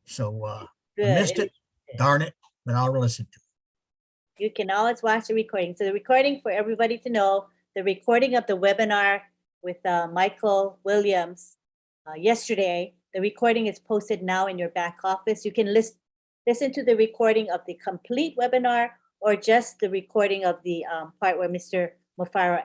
So I
good.
missed it, darn it, but I'll listen to it.
You can always watch the recording. So the recording, for everybody to know, the recording of the webinar with Michael Williams yesterday, the recording is posted now in your back office. You can listen to the recording of the complete webinar or just the recording of the part where Mr. Mufaro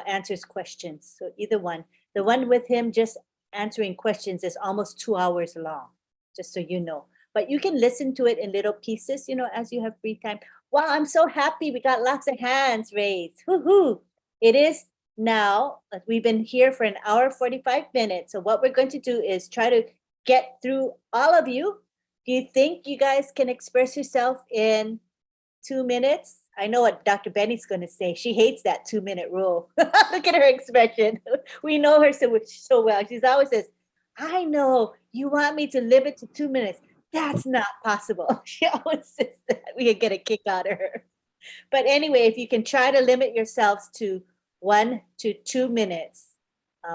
answers questions. So either one. The one with him just answering questions is almost 2 hours long, just so you know. But you can listen to it in little pieces, you know, as you have free time. Wow, I'm so happy. We got lots of hands raised. Woohoo! It is now, we've been here for 1 hour, 45 minutes. So what we're going to do is try to get through all of you. Do you think you guys can express yourself in 2 minutes? I know what Dr. Benny's going to say. She hates that 2-minute rule. Look at her expression. We know her so well. She's always says, I know you want me to limit to 2 minutes. That's not possible. She always says that. We could get a kick out of her. But anyway, if you can try to limit yourselves to 1 to 2 minutes,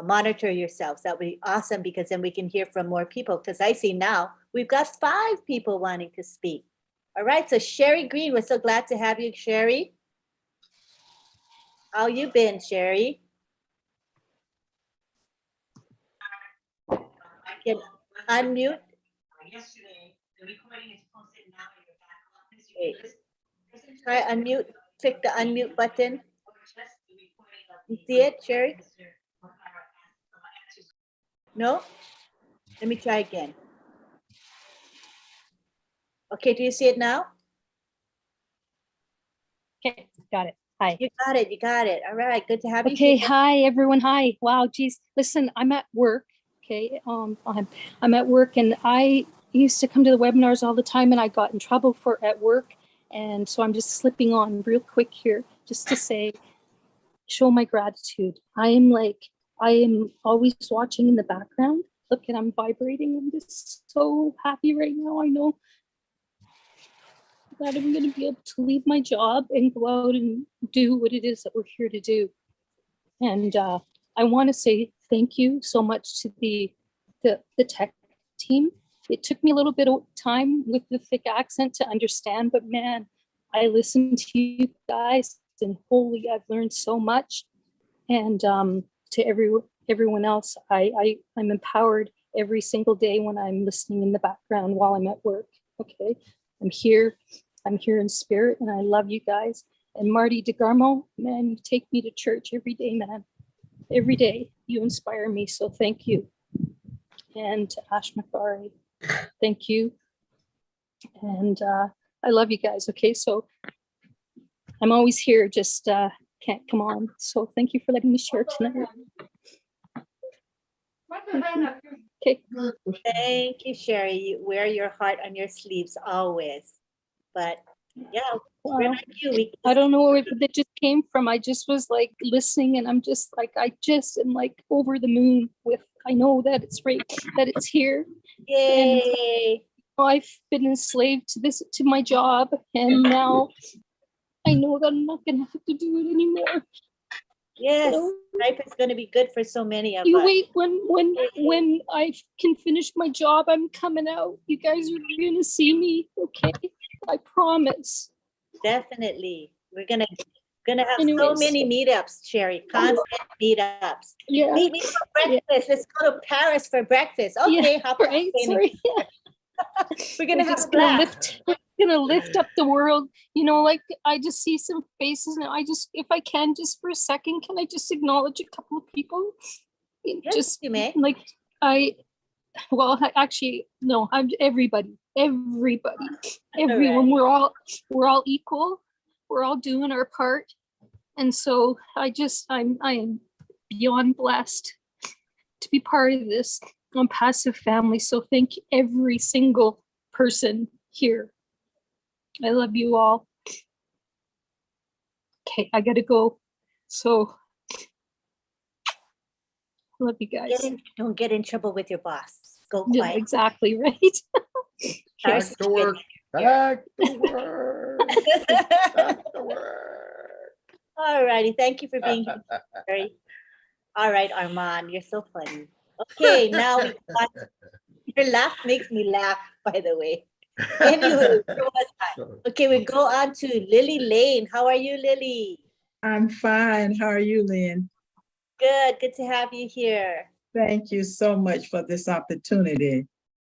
monitor yourselves. That would be awesome, because then we can hear from more people. Because I see now we've got 5 people wanting to speak. All right, so Sherry Green, we're so glad to have you, Sherry. How you been, Sherry? I can unmute. Yesterday, the recording is posted now in your back office. Try unmute, click the unmute button. You see it, Sherry? No? Let me try again. Okay, do you see it now?
Okay, got it. Hi.
You got it, you got it. All right, good to have you
Okay,
here.
hi everyone. Hi. Wow, geez. Listen, I'm at work. Okay, I'm at work, and I used to come to the webinars all the time, and I got in trouble for at work, and so I'm just slipping on real quick here, just to say, show my gratitude. I am always watching in the background. Look, and I'm vibrating. I'm just so happy right now. I know that I'm going to be able to leave my job and go out and do what it is that we're here to do. And I want to say thank you so much to the tech team. It took me a little bit of time with the thick accent to understand, but man, I listened to you guys, and holy, I've learned so much. And to everyone else, I'm empowered every single day when I'm listening in the background while I'm at work. Okay, I'm here in spirit, and I love you guys. And Marty DeGarmo, man, you take me to church every day, man. Every day you inspire me, so thank you. And to Ash Mafari, thank you. And I love you guys. Okay, so I'm always here, just can't come on. So thank you for letting me share tonight. Okay.
Thank you, Sherry. You wear your heart on your sleeves always. But yeah, we're
Wow.
like you.
I don't know where that just came from. I just was like listening, and I'm just like, I just am like over the moon with, I know that it's right, that it's here.
Yay.
And I've been enslaved to my job, and now I know that I'm not gonna have to do it anymore.
Yes,
You know?
life is going to be good for so many of
You
us.
wait, when I can finish my job, I'm coming out. You guys are gonna see me, okay? I promise.
Definitely. We're going to Gonna have so
Anyways.
many meetups, Sherry, constant meetups.
Yeah.
Meet me for breakfast. Let's go to Paris for breakfast.
Yeah,
Okay, hop on
right.
the plane.
Sorry.
We're gonna
We're
have
just
a
gonna
blast.
we're gonna lift up the world. You know, like I just see some faces now. If I can, just for a second, can I just acknowledge a couple of people?
Yes,
Just
you may.
like actually, no, I'm everybody, everyone. We're all equal. We're all doing our part. And so I am beyond blessed to be part of this passive family. So thank every single person here. I love you all. Okay, I gotta go. So love you guys.
Don't get in trouble with your boss. Go
Yeah,
quiet.
exactly, right?
Our
Back to work.
secret.
Back to work. Back to work.
All righty. Thank you for being here. Sherry. All right, Armand, you're so funny. Okay, now we got, your laugh makes me laugh, by the way. Anyway, okay, we go on to Lily Lane. How are you, Lily?
I'm fine. How are you, Lynn?
Good to have you here.
Thank you so much for this opportunity.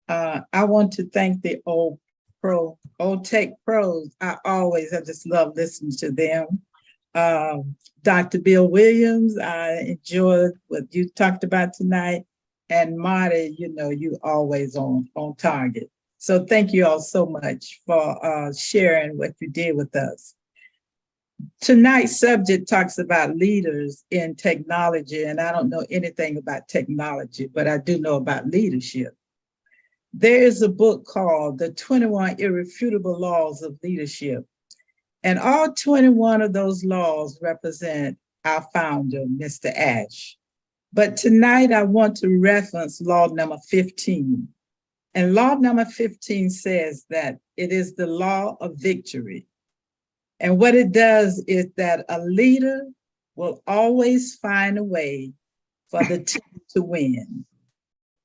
I want to thank the Old Tech Pros. I just love listening to them. Dr. Bill Williams, I enjoyed what you talked about tonight. And Marty, you always on target. So thank you all so much for sharing what you did with us. Tonight's subject talks about leaders in technology, and I don't know anything about technology, but I do know about leadership. There is a book called The 21 Irrefutable Laws of Leadership, and all 21 of those laws represent our founder, Mr. Ash. But tonight I want to reference law number 15. And law number 15 says that it is the law of victory. And what it does is that a leader will always find a way for the team to win.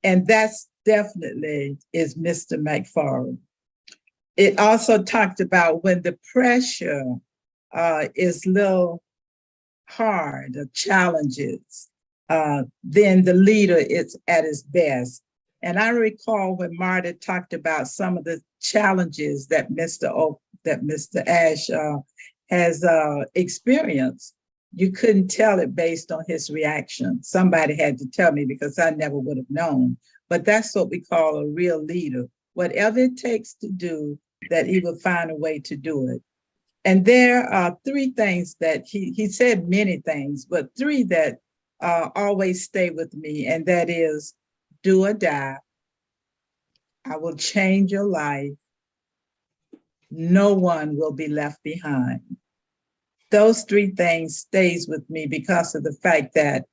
And that's definitely is Mr. McFarland. It also talked about when the pressure is a little hard or challenges, then the leader is at his best. And I recall when Marty talked about some of the challenges that Mr. Ash has experienced. You couldn't tell it based on his reaction. Somebody had to tell me because I never would have known. But that's what we call a real leader. Whatever it takes to do, that he will find a way to do it. And there are three things that he said many things, but three that always stay with me, and that is do or die. I will change your life. No one will be left behind. Those three things stays with me because of the fact that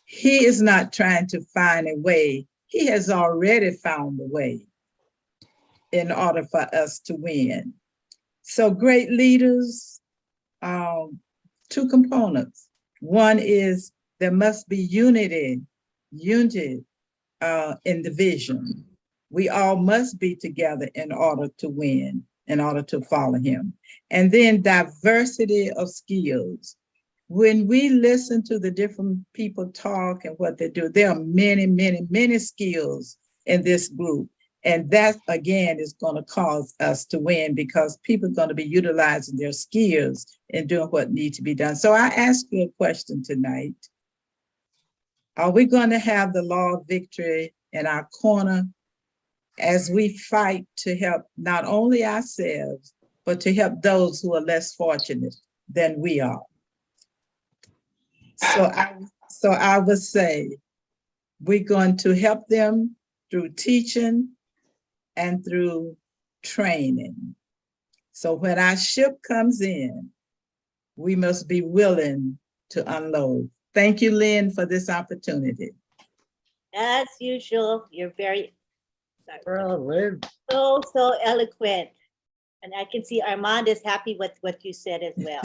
he is not trying to find a way. He has already found a way in order for us to win. So great leaders, two components. One is there must be unity in the vision. We all must be together in order to win, in order to follow him. And then diversity of skills. When we listen to the different people talk and what they do, there are many, many, many skills in this group. And that, again, is going to cause us to win because people are going to be utilizing their skills and doing what needs to be done. So I ask you a question tonight. Are we going to have the law of victory in our corner as we fight to help not only ourselves, but to help those who are less fortunate than we are? So I would say we're going to help them through teaching and through training. So when our ship comes in, we must be willing to unload. Thank you, Lynn, for this opportunity.
As usual, you're very
Lynn.
so eloquent. And I can see Armand is happy with what you said as well.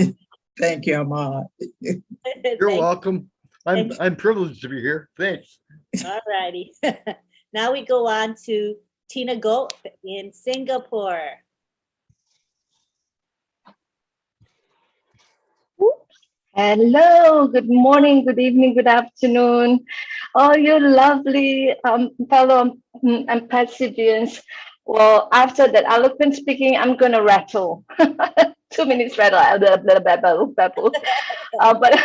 Thank you, Armand.
You're welcome. I'm privileged to be here. Thanks.
All righty. Now we go on to Tina Go in Singapore.
Hello, good morning, good evening, good afternoon. All you lovely fellow amphibians. Well, after that eloquent speaking, I'm going to rattle. 2 minutes rattle, babble. But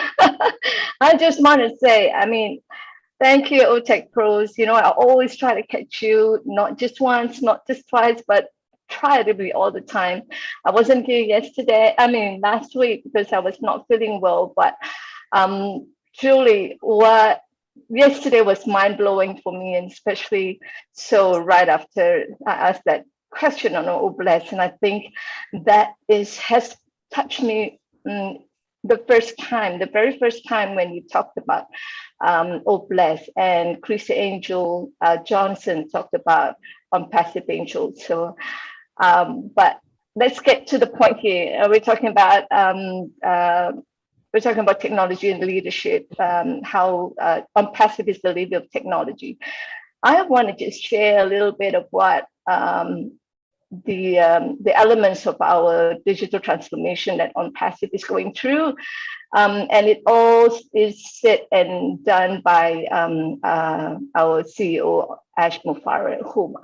I just want to say, I mean, thank you, OTech Pros. You know, I always try to catch you, not just once, not just twice, but try to be all the time. I wasn't here last week because I was not feeling well, but truly yesterday was mind blowing for me, and especially so right after I asked that question on Oblast, and I think that has touched me the very first time when you talked about Oblast, and Chrissy Angel Johnson talked about Passive Angel. So but let's get to the point here. We're talking about technology and leadership, how Passive is the leader of technology. I want to just share a little bit of what the elements of our digital transformation that Passive is going through. And it all is said and done by our CEO, Ash Mufareh, whom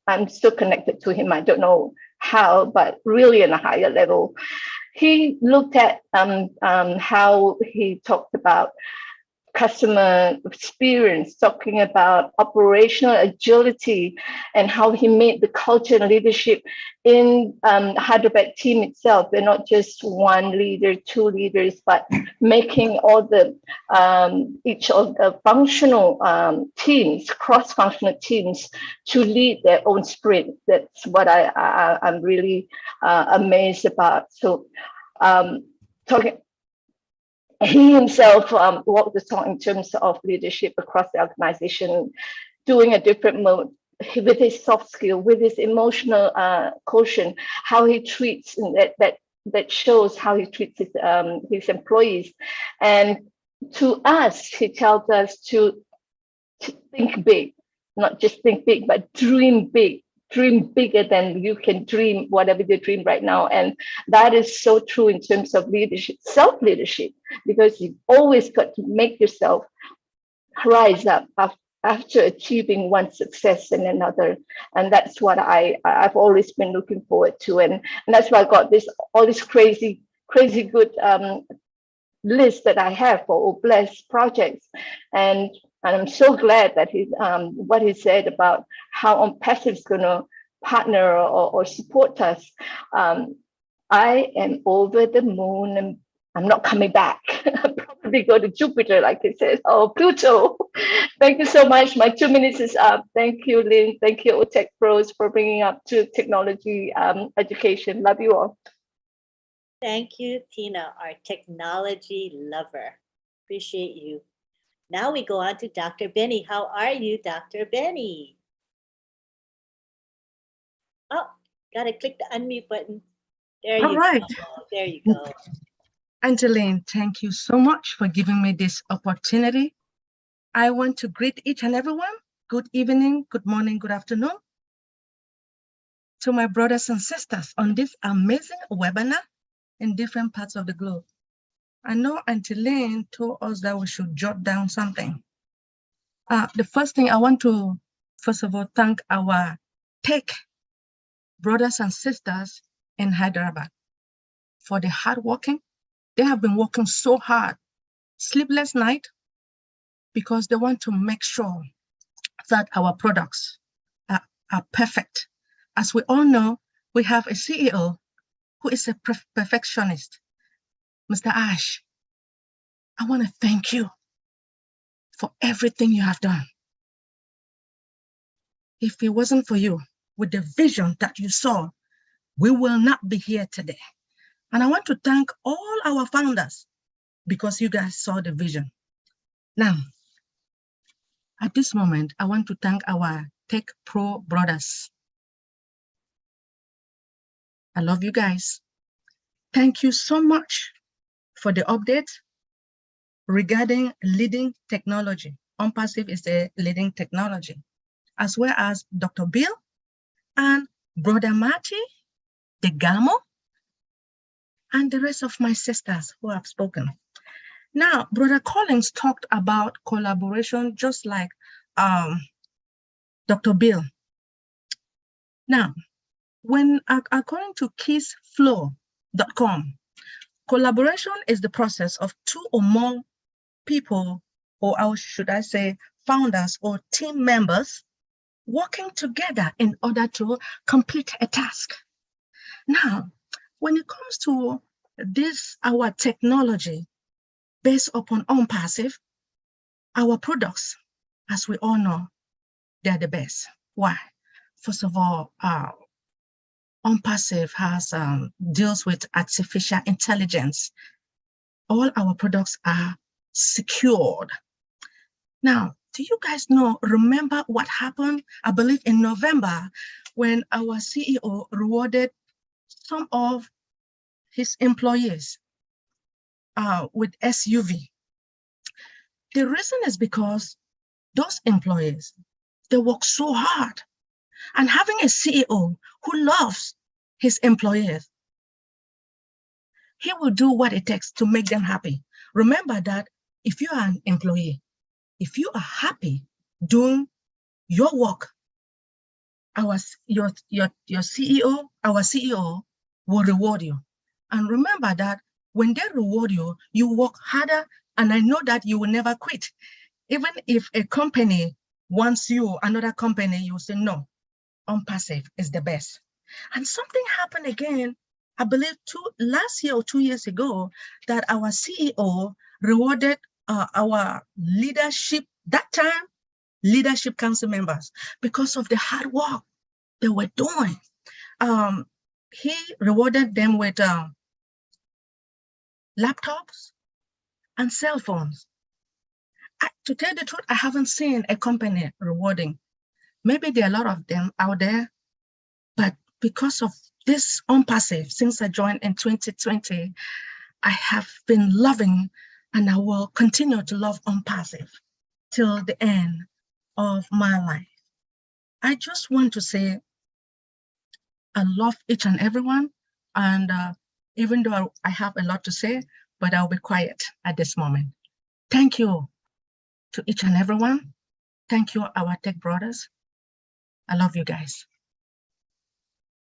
I'm still connected to him. I don't know how, but really on a higher level. He looked at how he talked about customer experience, talking about operational agility, and how he made the culture and leadership in Hyderabad team itself. They're not just one leader, two leaders, but making all the each of the functional teams, cross-functional teams, to lead their own sprint. That's what I'm really amazed about. So he himself walked the talk in terms of leadership across the organization, doing a different mode with his soft skill, with his emotional quotient, how he treats, and that shows how he treats his employees. And to us, he tells us to think big, not just think big, but dream big. Dream bigger than you can dream, whatever you dream right now. And that is so true in terms of leadership, self-leadership, because you've always got to make yourself rise up after achieving one success and another. And that's what I've always been looking forward to. And that's why I got all this crazy good list that I have for Oblast projects. And I'm so glad that what he said about how Passive is going to partner or support us. I am over the moon, and I'm not coming back. I'll probably go to Jupiter, like it says, or Pluto. Thank you so much. My 2 minutes is up. Thank you, Lynn. Thank you, OTech Pros, for bringing up to technology education. Love you all.
Thank you, Tina, our technology lover. Appreciate you. Now we go on to Dr. Benny. How are you, Dr. Benny? Oh, gotta click the unmute button. There you go. There you go.
Angeline, thank you so much for giving me this opportunity. I want to greet each and everyone. Good evening, good morning, good afternoon. To my brothers and sisters on this amazing webinar in different parts of the globe. I know Auntie Lynn told us that we should jot down something. The first thing I want to, first of all, thank our tech brothers and sisters in Hyderabad for the hard working. They have been working so hard, sleepless night, because they want to make sure that our products are perfect. As we all know, we have a CEO who is a perfectionist. Mr. Ash, I want to thank you for everything you have done. If it wasn't for you, with the vision that you saw, we will not be here today. And I want to thank all our founders because you guys saw the vision. Now, at this moment, I want to thank our Tech Pro brothers. I love you guys. Thank you so much for the update regarding leading technology. Passive is the leading technology, as well as Dr. Bill and Brother Marty, the Gamo, and the rest of my sisters who have spoken. Now, Brother Collins talked about collaboration just like Dr. Bill. Now, according to kissflow.com, collaboration is the process of two or more people, or should I say founders or team members, working together in order to complete a task. Now, when it comes to this, our technology based upon OnPassive, our products, as we all know, they're the best. Why? First of all, OnPassive deals with artificial intelligence. All our products are secured. Now, do you guys remember what happened, I believe in November, when our CEO rewarded some of his employees with SUV? The reason is because those employees, they work so hard. And having a CEO who loves his employees, he will do what it takes to make them happy. Remember that if you are an employee, if you are happy doing your work, your CEO, our CEO will reward you. And remember that when they reward you, you work harder, and I know that you will never quit. Even if a company wants you, another company, you will say, no, OnPassive is the best. And something happened again, I believe last year or 2 years ago, that our CEO rewarded our leadership, that time, leadership council members, because of the hard work they were doing. He rewarded them with laptops and cell phones. To tell the truth, I haven't seen a company rewarding. Maybe there are a lot of them out there, but because of this OnPassive, since I joined in 2020, I have been loving, and I will continue to love OnPassive till the end of my life. I just want to say I love each and everyone, and even though I have a lot to say, but I'll be quiet at this moment. Thank you to each and everyone. Thank you, our tech brothers. I love you guys.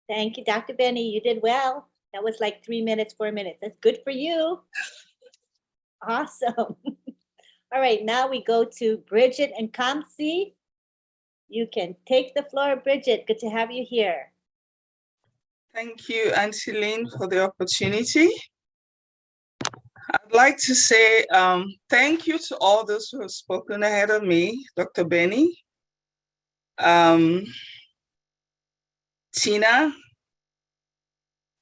Thank you, Dr. Benny. You did well. That was like 3 minutes, 4 minutes. That's good for you. Awesome. All right, now we go to Bridget and Kamsi. You can take the floor, Bridget. Good to have you here.
Thank you, Auntie Lynn, for the opportunity. I'd like to say thank you to all those who have spoken ahead of me, Dr. Benny, Tina,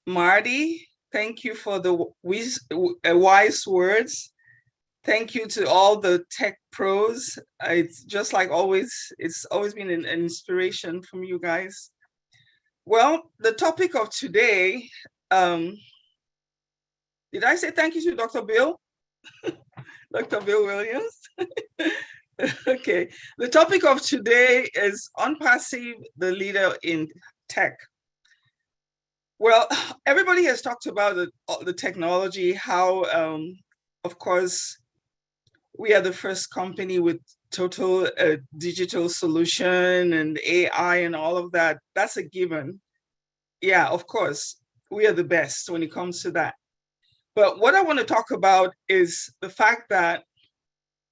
Marty, thank you for the wise words. Thank you to all the tech pros. It's just like always, it's always been an inspiration from you guys. Well, the topic of today, did I say thank you to Dr. Bill? Dr. Bill Williams? Okay, the topic of today is OnPassive, the leader in tech. Well, everybody has talked about the technology, how, of course, we are the first company with total digital solution and AI and all of that. That's a given. Yeah, of course, we are the best when it comes to that. But what I want to talk about is the fact that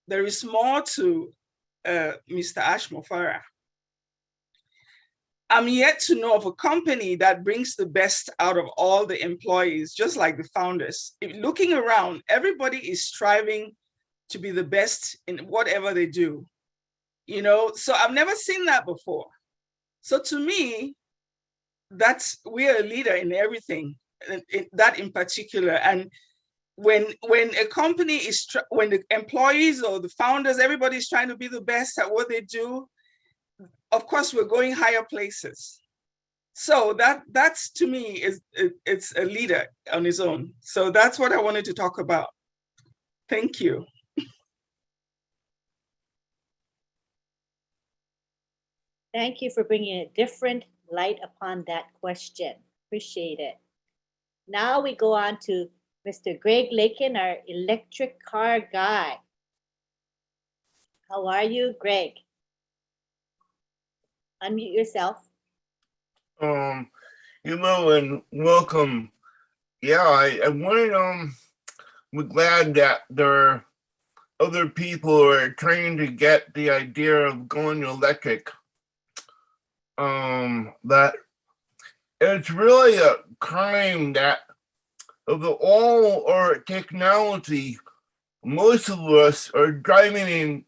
there is more to Mr. Ashmo Farah. I'm yet to know of a company that brings the best out of all the employees, just like the founders. Looking around, everybody is striving to be the best in whatever they do. You know, so I've never seen that before. So to me, we're a leader in everything, that in particular. And when a company when the employees or the founders, everybody's trying to be the best at what they do, of course, we're going higher places. So that's to me it's a leader on his own. So that's what I wanted to talk about. Thank you.
Thank you for bringing a different light upon that question. Appreciate it. Now we go on to Mr. Greg Lakin, our electric car guy. How are you, Greg? Unmute yourself.
Hello and welcome. Yeah, I wanted, we're glad that there are other people who are trying to get the idea of going electric. That it's really a crime that of all our technology, most of us are driving in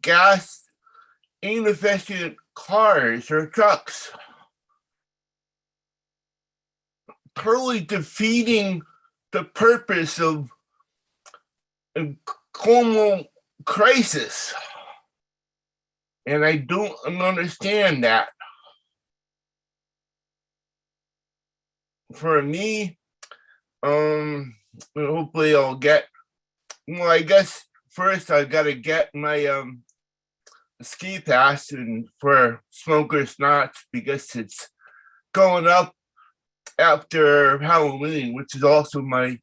gas inefficient cars or trucks, totally defeating the purpose of a global crisis. And I don't understand that. For me, hopefully I'll get, well, I guess first I gotta get my ski pass and for smokers not, because it's going up after Halloween, which is also my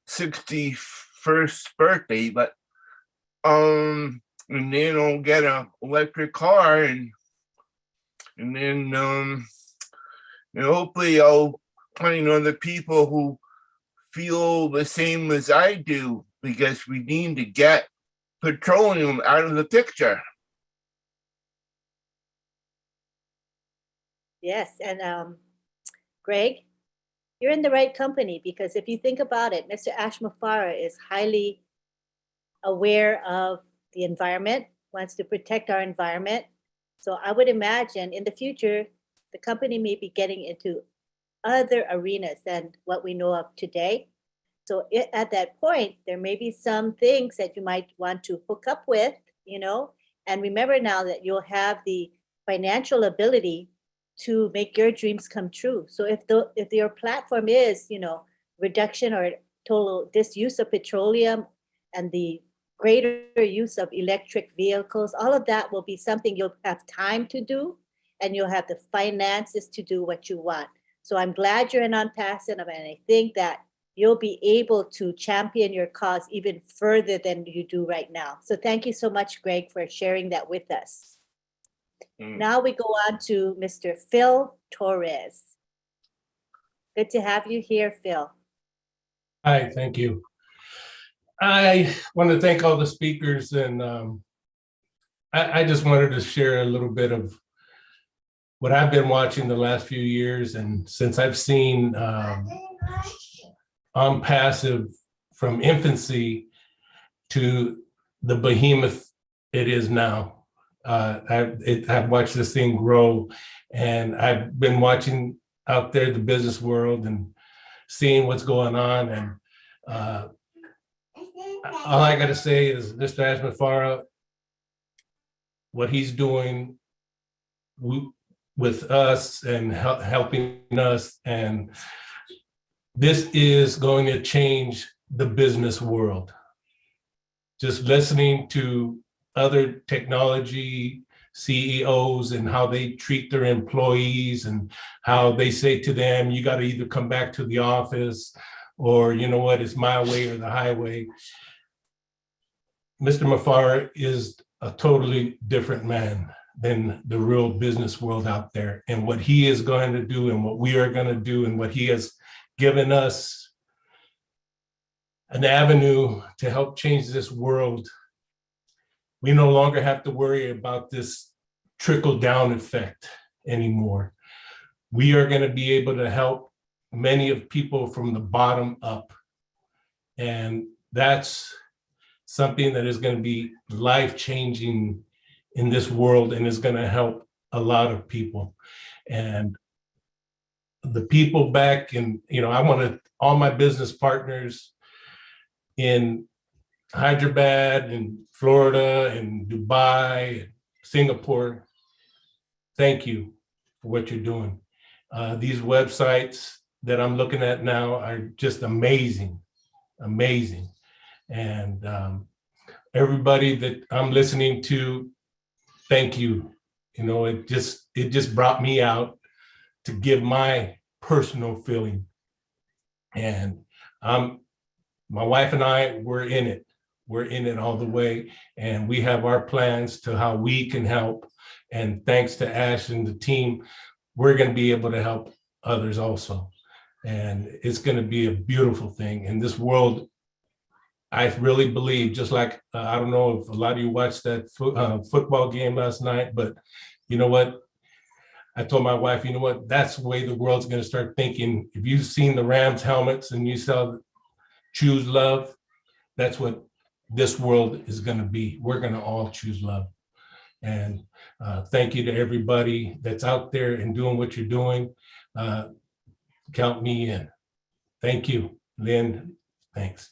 61st birthday. But and then I'll get an electric car, and then hopefully I'll find other people who feel the same as I do, because we need to get petroleum out of the picture.
Yes, and Greg, you're in the right company, because if you think about it, Mr. Ashmafara is highly aware of the environment, wants to protect our environment. So I would imagine in the future, the company may be getting into other arenas than what we know of today. So at that point, there may be some things that you might want to hook up with, and remember now that you'll have the financial ability to make your dreams come true. So if your platform is, reduction or total disuse of petroleum and the greater use of electric vehicles, all of that will be something you'll have time to do, and you'll have the finances to do what you want. So I'm glad you're in OnPassive, and I think that you'll be able to champion your cause even further than you do right now. So thank you so much, Greg, for sharing that with us. Now we go on to Mr. Phil Torres. Good to have you here, Phil.
Hi, thank you. I want to thank all the speakers, and I just wanted to share a little bit of what I've been watching the last few years. And since I've seen OnPassive from infancy to the behemoth it is now. I've watched this thing grow, and I've been watching out there the business world and seeing what's going on. And all I got to say is, Mr. Ashmafara, what he's doing with us and helping us, and this is going to change the business world. Just listening to other technology CEOs and how they treat their employees, and how they say to them, you got to either come back to the office, or you know what, it's my way or the highway. Mr. Mafara is a totally different man than the real business world out there, and what he is going to do and what we are going to do, and what he has given us an avenue to help change this world. We no longer have to worry about this trickle-down effect anymore. We are going to be able to help many of people from the bottom up. And that's something that is going to be life-changing in this world, and is going to help a lot of people. And the people back in, I want all my business partners in Hyderabad and Florida and Dubai, Singapore, thank you for what you're doing. These websites that I'm looking at now are just amazing, amazing. And everybody that I'm listening to, thank you. It just brought me out to give my personal feeling. And my wife and I, we're in it. We're in it all the way. And we have our plans to how we can help. And thanks to Ash and the team, we're going to be able to help others also. And it's going to be a beautiful thing. In this world, I really believe, just like, I don't know if a lot of you watched that football game last night, but you know what? I told my wife, you know what? That's the way the world's going to start thinking. If you've seen the Rams helmets and you saw choose love, that's what this world is going to be. We're going to all choose love. And thank you to everybody that's out there and doing what you're doing. Count me in. Thank you, Lynn. Thanks.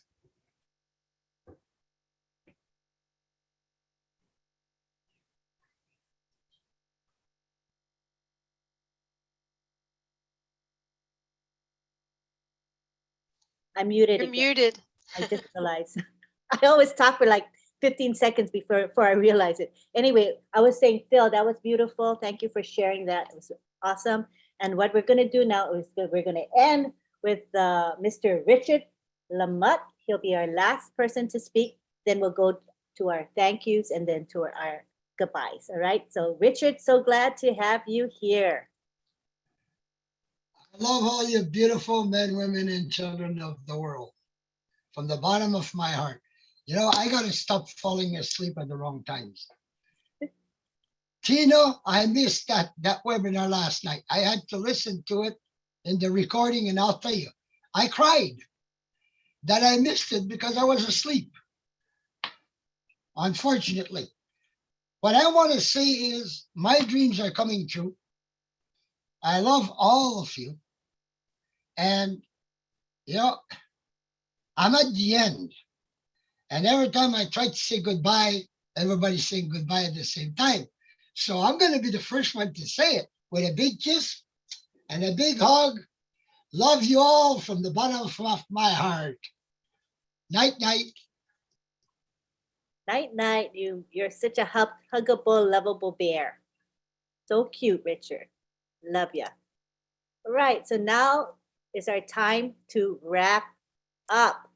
I'm muted.
You're
again.
muted.
I just realized. I always talk for like 15 seconds before I realize it. Anyway, I was saying, Phil, that was beautiful. Thank you for sharing that. It was awesome. And what we're going to do now is we're going to end with Mr. Richard Lamotte. He'll be our last person to speak. Then we'll go to our thank yous and then to our goodbyes. All right. So Richard, so glad to have you here.
I love all you beautiful men, women, and children of the world. From the bottom of my heart. You know, I got to stop falling asleep at the wrong times. Tino, I missed that webinar last night. I had to listen to it in the recording, and I'll tell you, I cried that I missed it because I was asleep. Unfortunately. What I want to say is my dreams are coming true. I love all of you. And, you know, I'm at the end. And every time I try to say goodbye, everybody's saying goodbye at the same time. So I'm going to be the first one to say it with a big kiss and a big hug. Love you all from the bottom of my heart. Night, night.
Night, night. You're such a huggable, lovable bear. So cute, Richard. Love ya. All right. So now is our time to wrap up.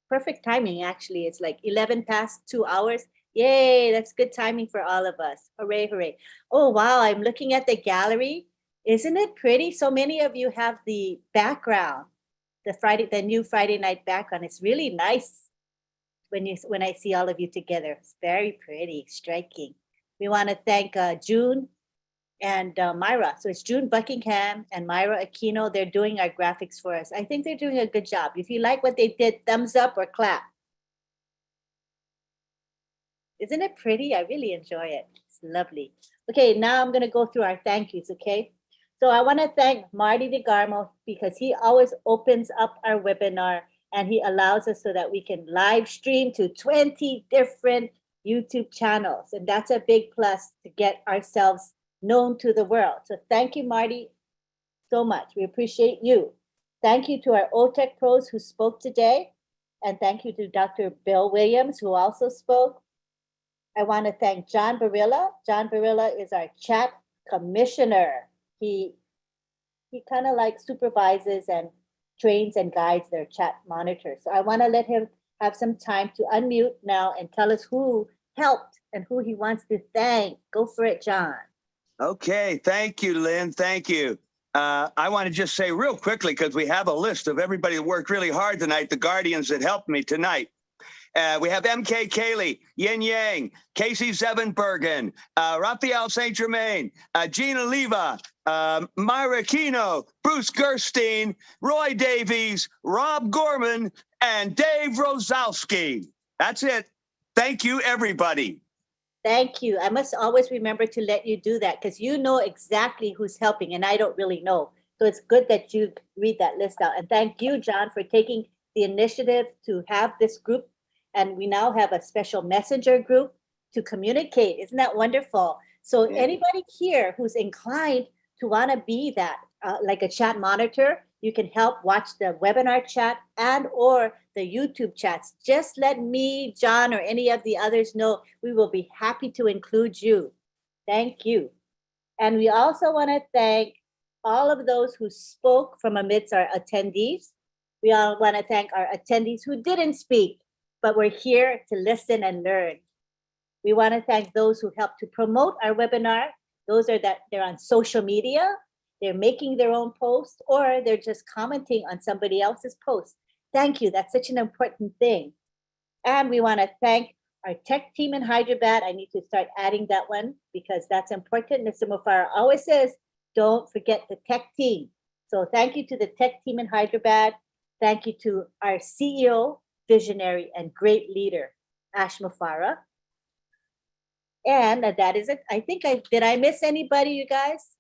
Perfect timing, actually. It's like 11 past 2 hours. Yay, that's good timing for all of us. Hooray, hooray. Oh, wow, I'm looking at the gallery. Isn't it pretty? So many of you have the background, the new Friday night background. It's really nice when I see all of you together. It's very pretty, striking. We want to thank June and Myra. So it's June Buckingham and Myra Aquino. They're doing our graphics for us. I think they're doing a good job. If you like what they did, thumbs up or clap. Isn't it pretty? I really enjoy it. It's lovely. Okay, now I'm going to go through our thank yous, okay? So I want to thank Marty DeGarmo because he always opens up our webinar and he allows us so that we can live stream to 20 different YouTube channels. And that's a big plus to get ourselves known to the world. So thank you, Marty, so much. We appreciate you. Thank you to our OTech pros who spoke today. And thank you to Dr. Bill Williams, who also spoke. I want to thank John Barilla. John Barilla is our chat commissioner. He kind of like supervises and trains and guides their chat monitors. So I want to let him have some time to unmute now and tell us who helped and who he wants to thank. Go for it, John.
Okay, thank you, Lynn. Thank you. I want to just say real quickly, because we have a list of everybody that worked really hard tonight, the Guardians that helped me tonight. We have M.K. Cayley, Yin Yang, Casey Zevenbergen, Raphael St. Germain, Gina Leva, Myra Aquino, Bruce Gerstein, Roy Davies, Rob Gorman, and Dave Rozalski. That's it. Thank you, everybody.
Thank you. I must always remember to let you do that because you know exactly who's helping and I don't really know. So it's good that you read that list out. And thank you, John, for taking the initiative to have this group. And we now have a special messenger group to communicate. Isn't that wonderful? So anybody here who's inclined to want to be that, like a chat monitor, you can help watch the webinar chat and or the YouTube chats. Just let me, John, or any of the others know. We will be happy to include you. Thank you. And we also want to thank all of those who spoke from amidst our attendees. We all want to thank our attendees who didn't speak, but were here to listen and learn. We want to thank those who helped to promote our webinar. Those are that they're on social media, they're making their own posts, or they're just commenting on somebody else's post. Thank you, that's such an important thing. And we want to thank our tech team in Hyderabad. I need to start adding that one because that's important. Mr. Mufara always says, don't forget the tech team. So thank you to the tech team in Hyderabad. Thank you to our CEO, visionary, and great leader, Ash Mufara. And that is it. I think did I miss anybody, you guys?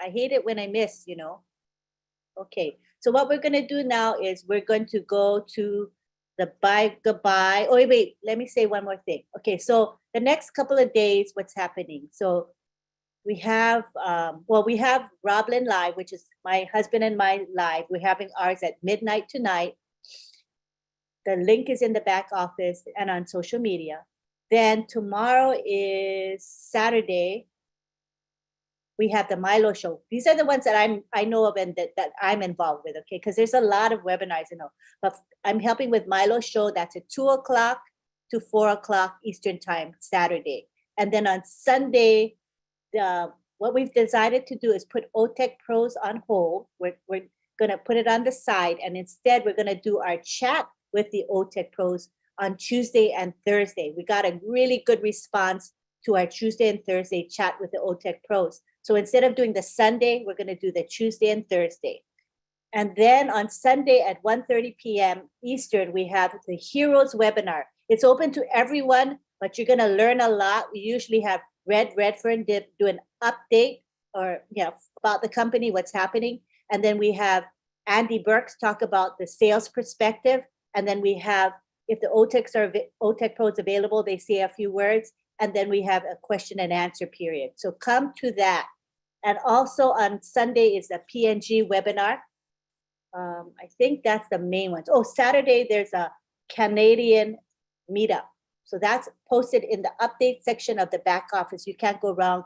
I hate it when I miss, you know. Okay, so what we're gonna do now is we're going to go to the goodbye. Oh, wait, let me say one more thing. Okay, so the next couple of days, what's happening? So we have, we have Roblin Live, which is my husband and my live. We're having ours at midnight tonight. The link is in the back office and on social media. Then tomorrow is Saturday. We have the Milo show. These are the ones that I know of and that I'm involved with, okay? Because there's a lot of webinars, you know. But I'm helping with Milo show. That's at 2 o'clock to 4 o'clock Eastern time, Saturday. And then on Sunday, what we've decided to do is put OTech Pros on hold. We're gonna put it on the side, and instead we're gonna do our chat with the OTech Pros on Tuesday and Thursday. We got a really good response to our Tuesday and Thursday chat with the OTech Pros. So instead of doing the Sunday, we're gonna do the Tuesday and Thursday. And then on Sunday at 1:30 p.m. Eastern, we have the Heroes webinar. It's open to everyone, but you're gonna learn a lot. We usually have Red Redfern do an update or about the company, what's happening. And then we have Andy Burks talk about the sales perspective. And then we have, if the OTech Pros available, they say a few words. And then we have a question and answer period. So come to that. And also on Sunday is the PNG webinar. I think that's the main ones. Oh, Saturday, there's a Canadian meetup. So that's posted in the update section of the back office. You can't go wrong.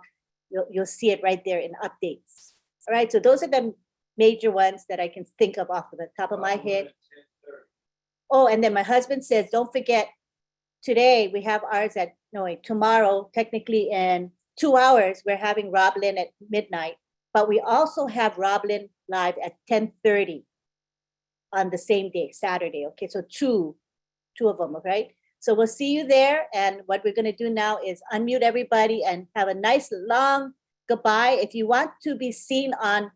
You'll see it right there in updates. All right, so those are the major ones that I can think of off of the top of my head. Oh, and then my husband says, don't forget, today we have ours at, tomorrow, technically in 2 hours, we're having Roblin at midnight, but we also have Roblin live at 10:30 on the same day, Saturday. Okay, so two of them, right? So we'll see you there. And what we're gonna do now is unmute everybody and have a nice long goodbye. If you want to be seen on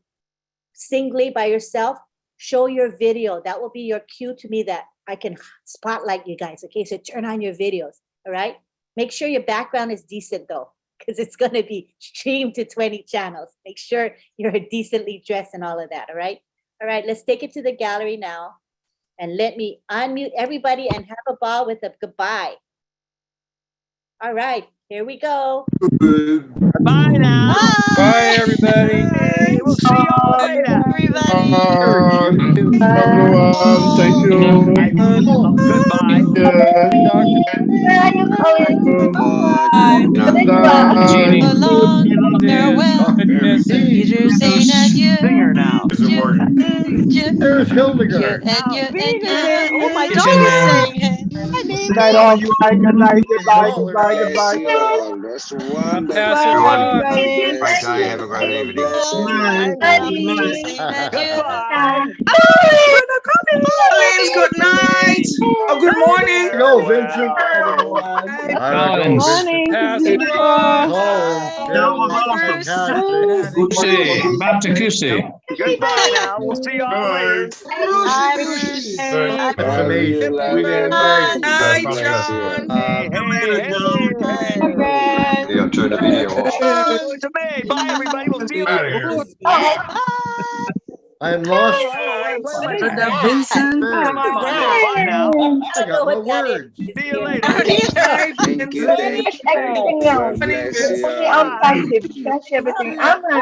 singly by yourself, show your video. That will be your cue to me that I can spotlight you guys. Okay, so turn on your videos, all right? Make sure your background is decent though, because it's gonna be streamed to 20 channels. Make sure you're decently dressed and all of that, all right? All right, let's take it to the gallery now. And let me unmute everybody and have a ball with a goodbye. All right, here we go.
Bye now.
Bye, everybody.
Hey, we'll see you all later.
Everyone, thank you.
Goodbye. Singer now.
There's Hildegard.
Oh, my dog is singing.
Good night, all. Good night. Goodbye. Goodbye. Goodbye.
That's
I'm passing it on.
Bye,
Guy. Have a great evening.
Collins, good night. Oh, good morning.
Go, Vincent.
Passing it on. Kusi, back to Kusi.
Goodbye now. We'll see you all later.
That's amazing.
Night, John.
Yeah, turn the video off.
Oh, it's me. Bye, everybody. We'll see you later.
I'm lost.
Vincent.
Bye now.
I got no words.
See you later.
Thank you.
God bless you. That's everything. Amma.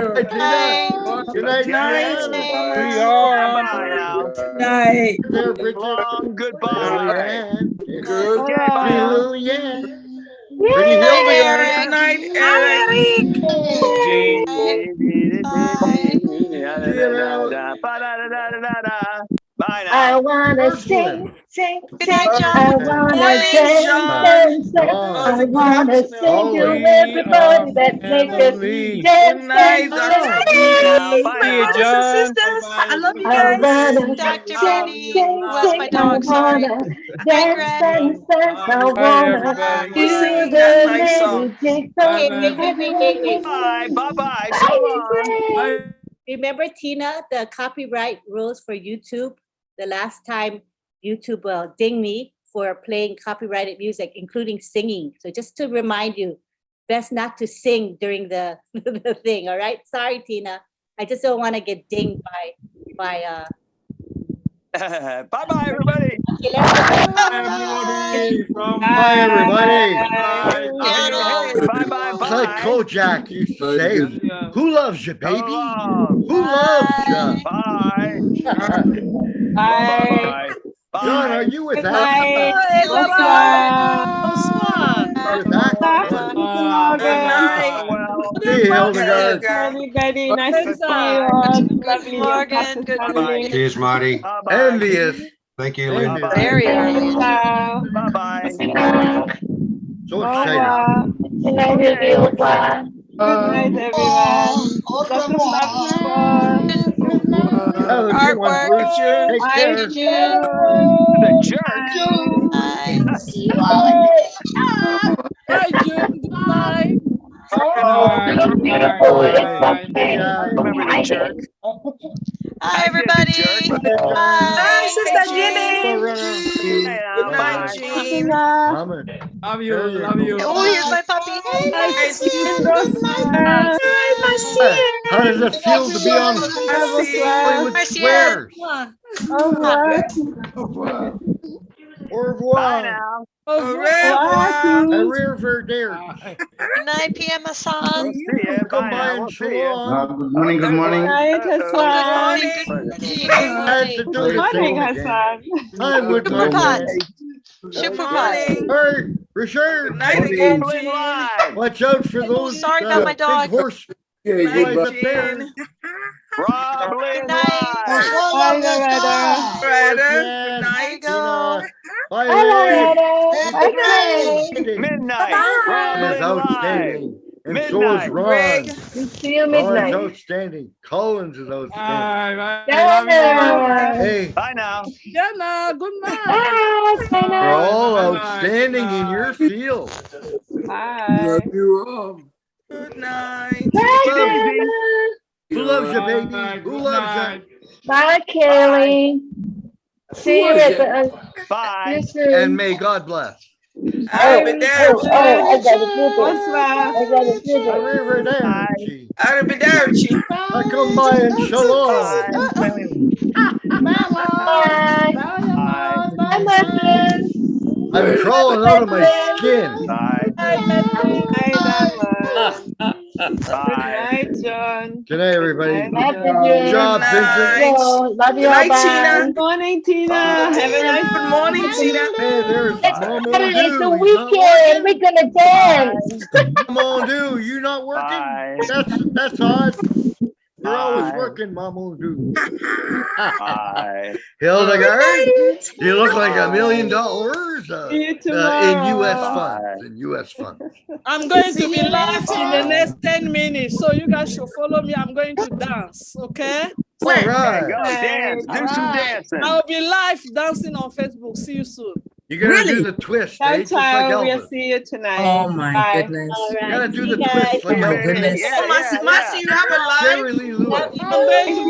Good night,
We are
Bye now.
Night.
there, Bridget.
Long goodbye.
Goodbye.
Good night, Eric.
Gene.
Bye now.
I wanna
First
sing, sing,
Good
sing.
night,
I
John.
wanna
Morning,
dance,
John.
dance, dance.
Oh,
I wanna sing to
we
everybody
are
that make us
family.
dance,
Good night,
dance,
Dr.
dance.
Jenny.
Bye
My
now.
brothers and sisters, I love you
I
guys.
wanna
Dr.
sing,
Jenny,
sing,
who was my
sing. I
dog, sorry.
wanna
Hi,
dance,
Greg.
dance, dance. I
Bye,
wanna
everybody.
For
do
singing
the
that nice song.
magic
Bye,
song.
Wait,
man.
wait.
Bye. Bye-bye. So
Bye,
long.
Greg.
Remember, Tina, the copyright rules for YouTube? The last time YouTube will ding me for playing copyrighted music, including singing. So just to remind you, best not to sing during the, the thing, all right? Sorry, Tina. I just don't want to get dinged by
Bye-bye, everybody.
okay, let's
Everybody from
Hi, everybody.
Bye-bye.
It's like Kojak used to say, who loves you, baby? Who loves you?
Bye.
Bye. John, are you with that? With that?
Good night.
Hey, Hildegard.
Everybody, nice to see you all. Lovely. Morgan, good morning.
Cheers, Marty.
Envious.
Thank you,
Envious.
Lynn.
Very early.
Bye-bye.
So excited.
Good night, everyone.
Good night,
Have a good one,
Artwork.
Bruce. Take care.
The jerk.
Bye, June. Good night.
Remember the jerk.
Hi, everybody. Bye, Sister
Good night, Jean.
Love you. Love you.
Oh, here's my puppy.
Hi, Jean.
How does it feel to be on Hollywood
Marcia.
Squares? Au revoir.
Bye now.
Au revoir.
Good night, PM Hassan.
Come by and shalom.
Good morning, good morning.
Good morning.
Good morning,
Hassan.
I'm with my
Shupraphat.
man.
Shupraphat.
Hey, Richard.
Good night again, Jean.
Watch out for those
Sorry about my dog.
big horse
Good
guys
night,
up there.
Jean.
Good night.
Greta,
Yes.
good night.
Go.
Bye, Ray.
Midnight.
Ron is outstanding. And so is Ron.
Greg.
See you
Ron's
midnight.
outstanding. Collins is outstanding.
Bye.
Hey,
Bye now.
Jenna, good night.
we're all outstanding in your field.
Bye.
Good night.
Who loves you, baby? Who loves you?
Bye, Kelly. See you at the.
Bye.
See you soon.
And may God bless.
Arrivederci.
I got a few.
Arrivederci.
Arrivederci.
I come by and shalom.
Bye. Bye, Martin.
I'm crawling out of my skin.
Bye.
Bye, John.
Good night, everybody.
Good
job, Vincent.
Love you
Good
all.
night,
Bye.
Tina.
Morning, Tina. Have a nice
Good morning, Tina.
Hey, there's Mama
It's the
Do.
weekend. We're gonna dance.
Mama Do, you not working?
Bye.
That's odd. You're always
Bye.
working, Mama Do.
Bye.
Hildegard, you look like $1 million
See you
in
tomorrow.
U.S. funds. In U.S. funds.
I'm going to be live in the next 10 minutes, so you guys should follow me. I'm going to dance, okay?
All right.
Go dance. Do some dancing.
I'll be live dancing on Facebook. See you soon.
You're gonna do the twist, eh? Just like Elvis.
See you tonight.
Oh my goodness.
All
You
right.
gotta do the
See you guys.
twist like
Oh my
Elvis.
goodness.
Oh, Marcy, you have a live?
Jerry Lee Lewis.
I'm going to